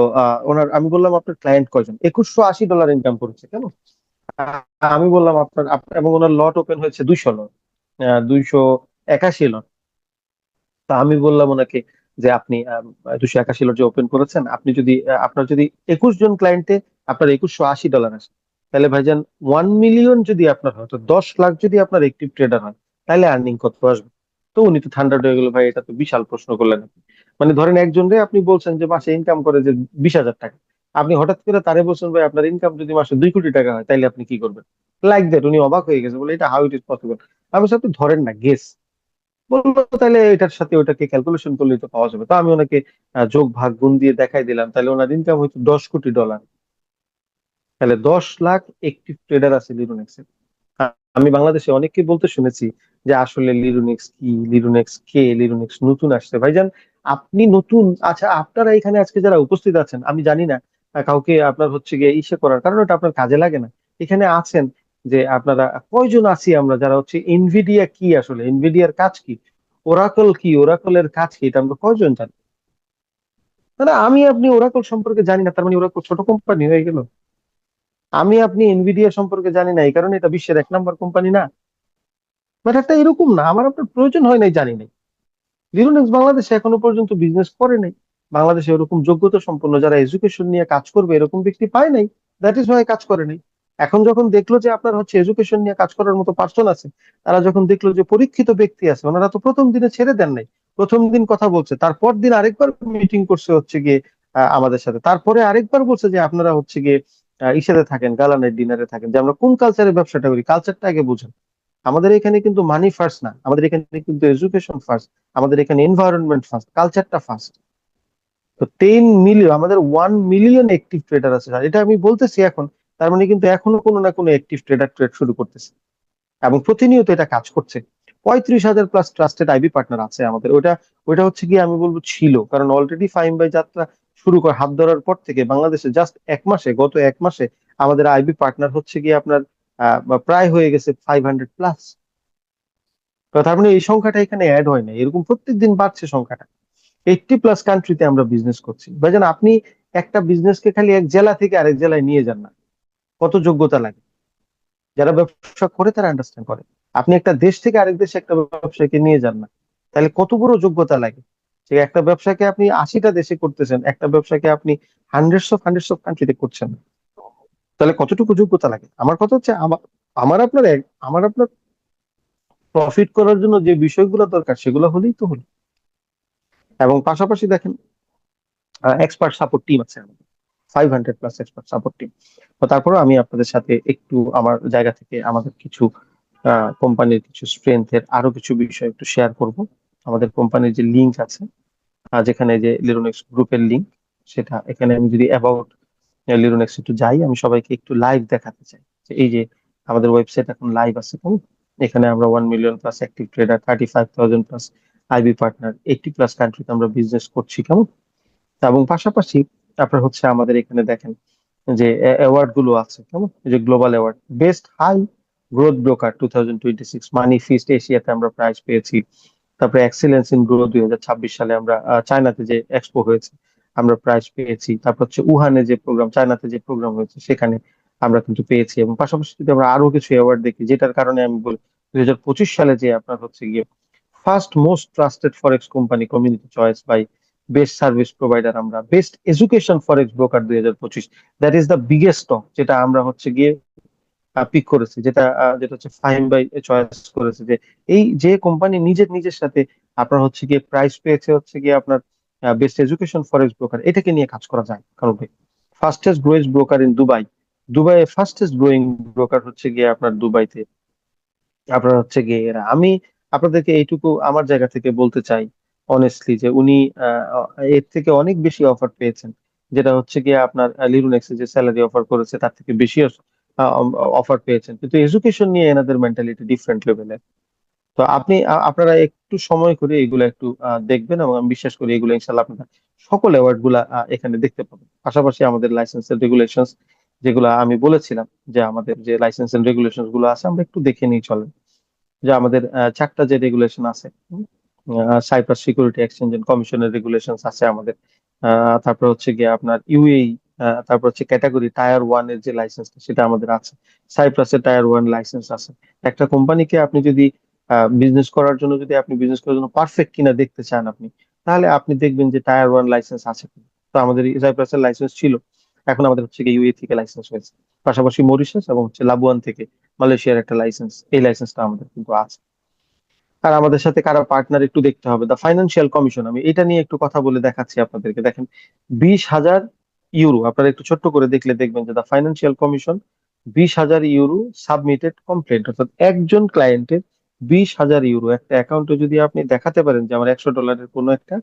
ওনার, আমি বললাম আপনার ক্লায়েন্ট কয়জন? $2180 ইনকাম করেছে, কেন? আমি বললাম এবং ওনার লট ওপেন হয়েছে 200 লট, 281 লট। তা আমি বললাম ওনাকে যে আপনি 281 লট যে ওপেন করেছেন, আপনি যদি আপনার যদি 21 জন ক্লায়েন্টে আপনার $2180 আসে, তাহলে ভাইজান 1 মিলিয়ন যদি আপনার হয়, তো 10 লাখ যদি আপনার একটিভ ট্রেডার হয়, তাহলে আর্নিং কত আসবে? তো উনি তো ঠান্ডা হয়ে গেল, ভাই এটা তো বিশাল প্রশ্ন করলেন আপনি। মানে ধরেন একজনরে আপনি বলছেন যে মাসে ইনকাম করে যে 20,000 টাকা, আপনি হঠাৎ করে তারে বলছেন ভাই আপনার ইনকাম যদি মাসে 2 কোটি টাকা হয়, তাইলে আপনি কি করবেন? লাইক দ্যাট উনি অবাক হয়ে গেছে, বলে এটা হাউ ইট ইজ পসিবল। আমি বলছি, আপনি ধরেন না, গেস। বললো তাহলে এটার সাথে ওটাকে ক্যালকুলেশন করলেই তো পাওয়া যাবে। তো আমি ওনাকে যোগ ভাগ গুণ দিয়ে দেখাই দিলাম, তাহলে ওনার ইনকাম হয়তো $10 কোটি। তাহলে 10 লাখ একটিভ ট্রেডার আছে লিরোনেক্সে। আমি বাংলাদেশে অনেককে বলতে শুনেছি যে আসলে লিরোনেক্স কি, লিরোনেক্স কে, লিরোনেক্স নতুন আসছে। ভাইজান আপনি নতুন, আচ্ছা আপনারা এখানে আজকে যারা উপস্থিত আছেন, আমি জানি না কাউকে আপনার হচ্ছে গিয়ে ইসে করার কারণ এটা আপনার কাজে লাগে না। এখানে আছেন যে আপনারা কয়জন আছি আমরা যারা হচ্ছে এনভিডিয়া কি, আসলে এনভিডিয়ার কাজ কি, ওরাকল কি, ওরাকলের কাজ কি, এটা আমরা কয়জন জানি? মানে আমি আপনি ওরাকল সম্পর্কে জানি না, তার মানে ওরাকল ছোট কোম্পানি হয়ে গেল? আমি আপনি এনভিডিয়া সম্পর্কে জানি না, এই কারণে এটা বিশ্বের 1 নম্বর কোম্পানি না? ব্যাপারটা এরকম না, আমার আপনার প্রয়োজন হয় নাই, জানি নাই। লিনোনেক্স বাংলাদেশে এখনো পর্যন্ত বিজনেস করে নাই। বাংলাদেশে এরকম যোগ্যতা সম্পন্ন যারা এডুকেশন নিয়ে কাজ করবে এরকম ব্যক্তি পায় নাই, দ্যাট ইজ ওয়াই কাজ করে নাই। এখন যখন দেখলো যে আপনার হচ্ছে এডুকেশন নিয়ে কাজ করার মতো পার্সন আছে, তারা যখন দেখলো যে পরীক্ষিত ব্যক্তি আছে, ওনারা তো প্রথম দিনে ছেড়ে দেন নাই, প্রথম দিন কথা বলছে, তারপর দিন আরেকবার মিটিং করছে হচ্ছে গিয়ে আমাদের সাথে, তারপরে আরেকবার বলছে যে আপনারা হচ্ছে গিয়ে ইসেতে থাকেন, গালানের ডিনারে থাকেন, যে আমরা কোন কালচারে ব্যবসাটা করি, কালচারটা আগে বুঝেন। আমাদের এখানে কিন্তু মানি ফার্স্ট না, আমাদের এখানে কিন্তু এডুকেশন ফার্স্ট, আমাদের এখানে এনভায়রনমেন্ট ফার্স্ট, কালচারটা ফার্স্ট। তো 10 মিলিয়ন, আমাদের 1 মিলিয়ন অ্যাক্টিভ ট্রেডার আছে স্যার, এটা আমি বলতেছি এখন, তার মানে কিন্তু এখনো কোনো না কোনো অ্যাক্টিভ ট্রেডার ট্রেড শুরু করতেছে এবং প্রতিনিয়ত এটা কাজ করছে। 35,000 প্লাস ট্রাস্টেড আইবি পার্টনার আছে আমাদের। ওটা ওইটা হচ্ছে কি আমি বলবো ছিল, কারণ অলরেডি ফাইম বাই যাত্রা শুরু করে হাত ধরার পর থেকে বাংলাদেশে জাস্ট 1 মাসে, গত 1 মাসে আমাদের আইবি পার্টনার হচ্ছে কি আপনার প্রায় হয়ে গেছে 500 প্লাস। তো তার মানে এই সংখ্যাটা এখানে অ্যাড হয় না, এরকম প্রত্যেকদিন বাড়ছে সংখ্যাটা। 80 প্লাস কান্ট্রিতে আমরা বিজনেস করছি ভাইজান। আপনি একটা বিজনেসকে খালি এক জেলা থেকে আরেক জেলায় নিয়ে যান না, কত যোগ্যতা লাগে? যারা ব্যবসা করে তারা আন্ডারস্ট্যান্ড করে। আপনি একটা দেশ থেকে আরেক দেশে একটা ব্যবসাকে নিয়ে যান না, তাহলে কত বড় যোগ্যতা লাগে? সে একটা ব্যবসাকে আপনি 80টা দেশে করতেছেন, একটা ব্যবসাকে আপনি হান্ড্রেডস অফ কান্ট্রিতে করছেন, তাহলে কতটুকু যোগ্যতা লাগে? আমার কথা হচ্ছে আমার আমার আপনার আমার আপনার প্রফিট করার জন্য যে বিষয়গুলো দরকার সেগুলো হলেই তো হলো। এবং পাশাপাশি দেখেন, এক্সপার্ট সাপোর্ট টিম আছে আমাদের, 500 প্লাস এক্সপার্ট সাপোর্ট টিম। তো তারপরে আমি আপনাদের সাথে একটু আমার জায়গা থেকে আমাদের কিছু কোম্পানির কিছু স্ট্রেংথের আরো কিছু বিষয় একটু শেয়ার করব। আমাদের কোম্পানির যে লিঙ্ক আছে, যেখানে যে লিরোনেক্স গ্রুপের লিঙ্ক, সেটা এখানে আমি যদি অ্যাবাউট লিরোনেক্স একটু যাই, আমি সবাইকে একটু লাইভ দেখাতে চাই যে এই যে আমাদের ওয়েবসাইট এখন লাইভ আছে, কেমন? এখানে আমরা 1 million plus active trader, 35,000 plus IB partner, 80 plus কান্ট্রিতে আমরা বিজনেস করছি, কেমন? এবং পাশাপাশি আপনার হচ্ছে আমাদের এখানে দেখেন যে অ্যাওয়ার্ড গুলো আছে, কেমন? এই যে global award, best high growth broker 2026 money fest এশিয়াতে আমরা প্রাইজ পেয়েছি। তারপরে এক্সিলেন্স ইন গ্রোথ 2026 সালে আমরা চায়নাতে যে এক্সপো হয়েছে আমরা প্রাইজ পেয়েছি। তারপর হচ্ছে উহানে যে প্রোগ্রাম, চায়নাতে যে প্রোগ্রাম হয়েছে সেখানে আমরা কিন্তু পেয়েছি। এবং পাশাপাশি যদি আমরা আরো কিছু অ্যাওয়ার্ড দেখি, যেটার কারণে আমি বলি 2025 সালে যে আপনার হচ্ছে গিয়ে first most trusted forex company community choice by best service provider, আমরা best education forex broker 2025, that is the biggest top, যেটা আমরা হচ্ছে গিয়ে পিক করেছি, যেটা যেটা হচ্ছে ফাহিম ভাই চয়েস করেছে, যে এই যে কোম্পানি নিজের নিজের সাথে আপনার হচ্ছে গিয়ে প্রাইস পেয়েছে হচ্ছে গিয়ে আপনার বেস্ট এডুকেশন ফরেক্স ব্রোকার, এটাকে নিয়ে কাজ করা যায় কারণ ভাই fastest growing broker in Dubai, দুবাইয়ে ফাস্টেস্ট গ্রোয়িং ব্রোকার হচ্ছে গিয়ে আপনার দুবাইতে আপনার হচ্ছে গিয়ে এরা। আমি আপনাদেরকে এইটুকু আমার জায়গা থেকে বলতে চাই অনেস্টলি, যে উনি এর থেকে অনেক বেশি অফার পেয়েছেন, যেটা হচ্ছে গিয়ে আপনার লিরুনেক্সে যে স্যালারি অফার করেছে তার থেকে বেশি অফার পেয়েছেন, কিন্তু এডুকেশন নিয়ে এনাদের মেন্টালিটি ডিফারেন্ট লেভেলের। তো আপনি আপনারা একটু সময় করে এগুলো একটু দেখবেন, এবং আমি বিশ্বাস করি এগুলো ইনশাল্লাহ আপনারা সকল অ্যাওয়ার্ড গুলা এখানে দেখতে পাবেন। পাশাপাশি আমাদের লাইসেন্স এন্ড রেগুলেশন যেগুলো আমি বলেছিলাম, যে আমাদের যে লাইসেন্স এন্ড রেগুলেশন গুলো আছে আমরা একটু দেখে নিই চলেন। যে আমাদের 4টা যে রেগুলেশন আছে, সাইপ্রাস সিকিউরিটি এক্সচেঞ্জ এন্ড কমিশনের রেগুলেশন আছে আমাদের। তারপর হচ্ছে গিয়ে আপনার ইউএই, তারপর হচ্ছে ক্যাটাগরি টায়ার 1 এর যে লাইসেন্সটা সেটা আমাদের আছে। সাইপ্রাসের টায়ার 1 লাইসেন্স আছে। একটা কোম্পানিকে আপনি যদি বিজনেস করার জন্য, যদি আপনি বিজনেস করার জন্য পারফেক্ট কিনা দেখতে চান আপনি, তাহলে আপনি দেখবেন যে টায়ার 1 লাইসেন্স আছে কিনা। তো আমাদের সাইপ্রাসের লাইসেন্স ছিল, এখন আমাদের হচ্ছে গিয়ে ইউএই থেকে লাইসেন্স হয়েছে। পাশাপাশি মরিশাস এবং হচ্ছে লাবুয়ান থেকে মালয়েশিয়ার একটা লাইসেন্স, এই লাইসেন্সটা আমাদের কিন্তু আছে। আর আমাদের সাথে কারা পার্টনার একটু দেখতে হবে, দা ফাইন্যান্সিয়াল কমিশন, আমি এটা নিয়ে একটু কথা বলে দেখাচ্ছি আপনাদেরকে। দেখেন, 20,000 ইউরো, আপনারা একটু ছোট্ট করে দেখলে দেখবেন যে the financial commission 20,000 euro submitted complaint, অর্থাৎ একজন ক্লায়েন্টের 20,000 ইউরো একটা অ্যাকাউন্টে যদি আপনি দেখাতে পারেন যে আমার $100 কোনো একটা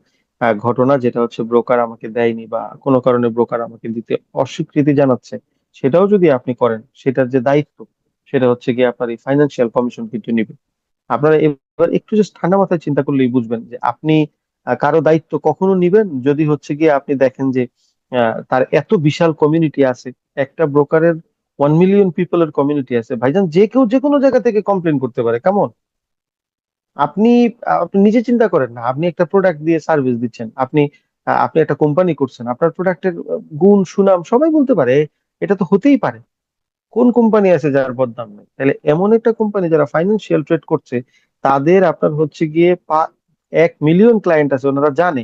ঘটনা, যেটা হচ্ছে ব্রোকার আমাকে দেয়নি বা কোনো কারণে ব্রোকার আমাকে দিতে অস্বীকৃতি জানাচ্ছে, সেটাও যদি আপনি করেন, সেটার যে দায়িত্ব সেটা হচ্ছে গিয়ে আপনার এই ফাইন্যান্সিয়াল কমিশন কিন্তু নিবে। আপনারা এবার একটু জাস্ট ঠান্ডা মাথায় চিন্তা করলেই বুঝবেন যে আপনি কারো দায়িত্ব কখনো নিবেন যদি হচ্ছে গিয়ে আপনি দেখেন যে তার এত বিশাল কমিউনিটি আছে। একটা ব্রোকারের 1 মিলিয়ন পিপলের কমিউনিটি আছে ভাইজান, যে কেউ যে কোনো জায়গা থেকে কমপ্লেন করতে পারে, কেমন? আপনি আপনি নিজে চিন্তা করেন না, আপনি একটা প্রোডাক্ট দিয়ে সার্ভিস দিচ্ছেন, আপনি একটা কোম্পানি করছেন, আপনার প্রোডাক্টের গুণ সুনাম সবাই বলতে পারে, এটা তো হতেই পারে। কোন কোম্পানি আছে যার বদনাম নেই? তাহলে এমন একটা কোম্পানি যারা ফাইন্যান্সিয়াল ট্রেড করছে, তাদের আপনার হচ্ছে গিয়ে 1 মিলিয়ন ক্লায়েন্ট আছে, ওনারা জানে,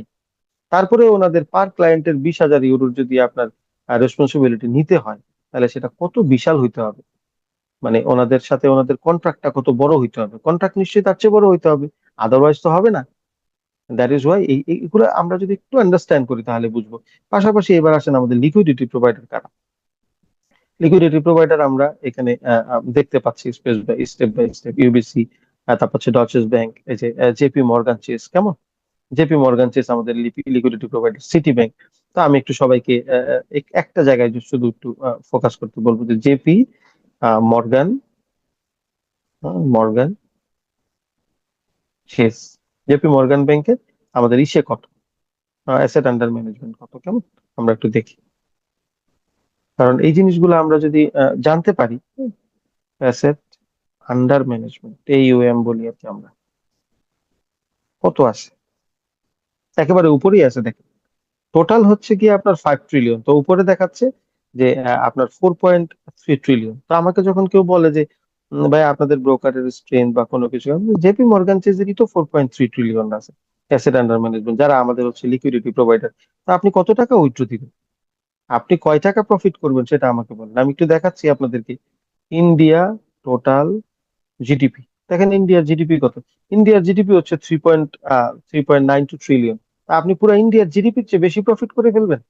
তারপরে ওনাদের পার ক্লায়েন্টের 20,000 ইউরোর যদি আপনার রেসপন্সিবিলিটি নিতে হয়, তাহলে সেটা কত বিশাল হইতে হবে, মানে ওনাদের সাথে ওনাদের কন্ট্রাক্টটা কত বড় হইতে হবে, কন্ট্রাক্ট নিশ্চয়ই তার চেয়ে বড় হইতে হবে, আদারওয়াইজ তো হবে না। দ্যাট ইজ ওয়াই এইগুলো আমরা যদি একটু আন্ডারস্ট্যান্ড করি তাহলে বুঝবো। পাশাপাশি এবার আসেন আমাদের লিকুইডিটি প্রোভাইডার কারা। লিকুইডিটি প্রোভাইডার আমরা এখানে দেখতে পাচ্ছি স্টেপ বাই স্টেপ ইউবিসি, তারপর হচ্ছে ডচেস ব্যাংক, এই যে জেপি মর্গান চেস, কেমন, জেপি মর্গান চেস আমাদের লিকুইডিটি প্রোভাইডার, সিটি ব্যাংক। তো আমি একটু সবাইকে একটা জায়গায় শুধু একটু ফোকাস করতে বলবো যে JP Morgan, Morgan Chase, JP Morgan ব্যাংকের আমাদের ইসে কত, অ্যাসেট আন্ডার ম্যানেজমেন্ট কত, কেমন, আমরা একটু দেখি। কারণ এই জিনিসগুলো আমরা যদি জানতে পারি, অ্যাসেট আন্ডার ম্যানেজমেন্ট AUM বলি আর কি আমরা, কত আছে, একেবারে উপরেই আছে দেখেন। টোটাল হচ্ছে কি আপনার 5 ট্রিলিয়ন, তো উপরে দেখাচ্ছে যে আপনার 4.3 ট্রিলিয়ন। তো আমাকে যখন কেউ বলে যে ভাই আপনাদের ব্রোকারের স্ট্রেংথ বা কোনো কিছু, জেপি মর্গান চেজেরই তো 4.3 ট্রিলিয়ন আছে অ্যাসেট আন্ডার ম্যানেজমেন্ট, যারা আমাদের হচ্ছে লিকুইডিটি প্রোভাইডার। তো আপনি কত টাকা উইথড্র দিবেন, আপনি কয় টাকা প্রফিট করবেন সেটা আমাকে বলেন, আমি একটু দেখাচ্ছি আপনাদেরকে। ইন্ডিয়া টোটাল জিডিপি, দেখেন ইন্ডিয়ার জিডিপি কত, ইন্ডিয়ার জিডিপি হচ্ছে 3.92 ট্রিলিয়ন। আপনি পুরো ইন্ডিয়ার জিডিপির চেয়ে বেশি প্রফিট করে ফেলবেন।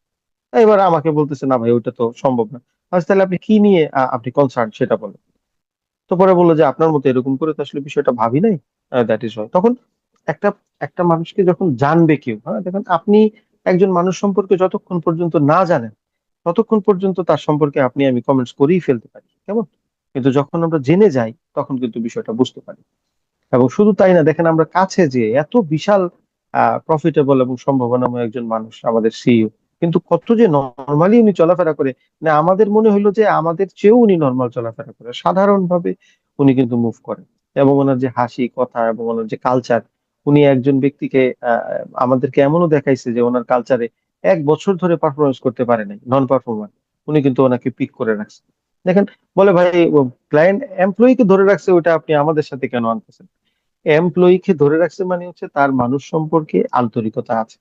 এবার আমাকে বলতেছে না ভাই ওইটা তো সম্ভব না। আচ্ছা তাহলে আপনি কি নিয়ে আপনি কনসার্ন সেটা বলেন। তো পরে বললো যে আপনার মতো এরকম করে তো আসলে বিষয়টা ভাবি নাই, দ্যাট ইজ হয়। তখন একটা একটা মানুষকে যখন জানবে কেউ, হ্যাঁ দেখেন আপনি একজন মানুষ সম্পর্কে যতক্ষণ পর্যন্ত না জানেন ততক্ষণ পর্যন্ত তার সম্পর্কে আপনি আমি কমেন্টস করেই ফেলতে পারি, কেমন, কিন্তু যখন আমরা জেনে যাই তখন কিন্তু বিষয়টা বুঝতে পারি। এবং শুধু তাই না, দেখেন আমরা কাছে যে এত বিশাল প্রফিটেবল এবং সম্ভাবনাময় একজন মানুষ আমাদের সিইও, কিন্তু কত যে নর্মালি উনি চলাফেরা করে, না আমাদের মনে হলো যে আমাদের চেয়েও উনি নর্মাল চলাফেরা করে, সাধারণভাবে উনি কিন্তু মুভ করেন। এবং ওনার যে হাসি কথা এবং ওনার যে কালচার, উনি একজন ব্যক্তিকে আমাদেরকে এমনও দেখাইছে যে ওনার কালচারে 1 বছর ধরে পারফরমেন্স করতে পারে নাই, নন পারফরমার, উনি কিন্তু ওনাকে পিক করে রাখছে। দেখেন, বলে ভাই ক্লায়েন্ট এমপ্লয়িকে ধরে রাখছে, ওটা আপনি আমাদের সাথে কেন আনতেছেন। এমপ্লয়িকে ধরে রাখছে মানে হচ্ছে তার মানুষ সম্পর্কে আন্তরিকতা আছে।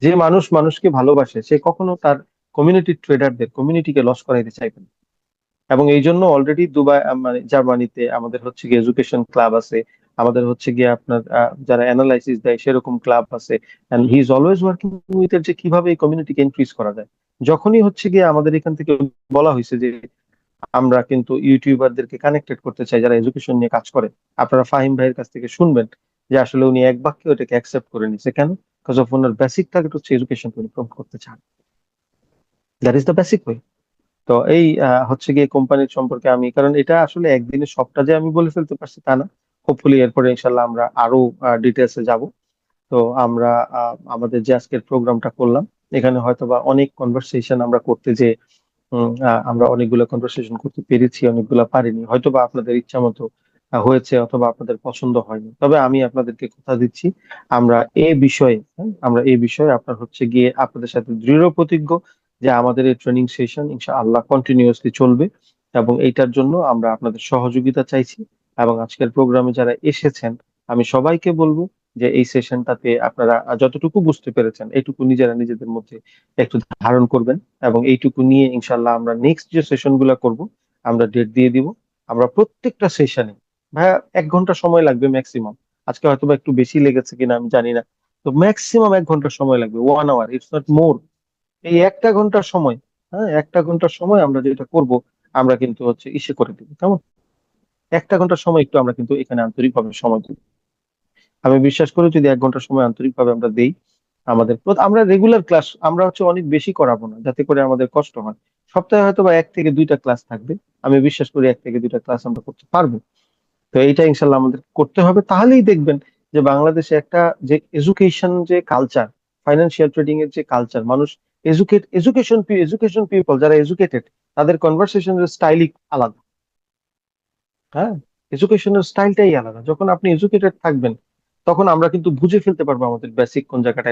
যে মানুষ মানুষকে ভালোবাসে সে কখনো তার কমিউনিটি ট্রেডারদের কমিউনিটিকে লস করাইতে চাইবে না। এবং এই জন্য অলরেডি দুবাই মানে জার্মানিতে আমাদের হচ্ছে গিয়ে এডুকেশন ক্লাব আছে, আমাদের হচ্ছে গিয়ে আপনার যারা অ্যানালাইসিস দেয় সেরকম ক্লাব আছে। And he is always working with এর যে কিভাবে এই কমিউনিটিকে ইনক্রিজ করা যায়। যখনই হচ্ছে গিয়ে আমাদের এখান থেকে বলা হয়েছে যে আমরা কিন্তু ইউটিউবারদেরকে কানেক্টেড করতে চাই যারা এডুকেশন নিয়ে কাজ করে, আপনারা ফাহিম ভাইয়ের কাছ থেকে শুনবেন যে আসলে উনি এক বাক্যে ওটাকে অ্যাকসেপ্ট করে নিছে, কেন, because of owner basic target হচ্ছে এডুকেশন উনি প্রমোট করতে চান, that is the basic way. তো এই হচ্ছে গিয়ে কোম্পানির সম্পর্কে আমি, কারণ এটা আসলে একদিনে সবটা যে আমি বলে ফেলতে পারছি তা না, হোপফুলি এরপরে ইনশাল্লাহ আমরা আরো ডিটেলসে যাব। তো আমরা আমাদের যে আজকের প্রোগ্রামটা করলাম, এখানে হয়তোবা অনেক কনভারসেশন আমরা করতে যে আমরা অনেকগুলো কনভারসেশন করতে পেরেছি, অনেকগুলো পারিনি, হয়তোবা আপনাদের ইচ্ছা মতো হয়েছে অথবা আপনাদের পছন্দ হয়নি, তবে আমি আপনাদেরকে কথা দিচ্ছি আমরা এই বিষয়ে, আমরা এই বিষয়ে আপনার হচ্ছে গিয়ে আপনাদের সাথে দৃঢ় প্রতিজ্ঞ যে আমাদের এই ট্রেনিং সেশন ইনশাআল্লাহ কন্টিনিউয়াসলি চলবে। এবং এইটার জন্য আমরা আপনাদের সহযোগিতা চাইছি। এবং আজকের প্রোগ্রামে যারা এসেছেন আমি সবাইকে বলবো যে এই সেশনটাতে আপনারা যতটুকু বুঝতে পেরেছেন এইটুকু নিজেরা নিজেদের মধ্যে একটু ধারণ করবেন। এবং এইটুকু নিয়ে ইনশাল্লাহ আমরা নেক্সট যে সেশন গুলা করবো আমরা ডেট দিয়ে দিব। আমরা প্রত্যেকটা সেশনে, ভাইয়া 1 ঘন্টা সময় লাগবে ম্যাক্সিমাম, আজকে হয়তো বা একটু বেশি লেগেছে কিনা আমি জানি না, তো ম্যাক্সিমাম 1 ঘন্টা সময় লাগবে, 1 আওয়ার, ইটস নট মোর। এই একটা ঘন্টার সময়, হ্যাঁ একটা ঘন্টার সময় আমরা যেটা করব, আমরা কিন্তু হচ্ছে ইসে করে দিব, কেমন, একটা ঘন্টার সময় একটু আমরা কিন্তু এখানে আন্তরিকভাবে সময় দিব। আমি বিশ্বাস করি যদি 1 ঘন্টা সময় আন্তরিকভাবে আমরা দেই, আমরা রেগুলার ক্লাস আমরা হচ্ছে অনেক বেশি করাবো না যাতে করে আমাদের কষ্ট হয়। সপ্তাহে হয়তো বা 1 থেকে 2টা ক্লাস থাকবে, আমি বিশ্বাস করি 1 থেকে 2টা ক্লাস আমরা করতে পারবো। তো এইটা ইনশাল্লাহ আমাদের করতে হবে, তাহলেই দেখবেন যে বাংলাদেশে একটা যে এডুকেশন যে কালচার, ফাইন্যান্সিয়াল ট্রেডিং এর যে কালচার, মানুষ এডুকেশন পিপল যারা এডুকেটেড, তাদের কনভারসেশনের স্টাইলই আলাদা। হ্যাঁ, এডুকেশনের স্টাইলটাই আলাদা। যখন আপনি এডুকেটেড থাকবেন তখন আমরা কিন্তু বুঝে ফেলতে পারবো আমাদের বেসিক কোন জায়গাটায়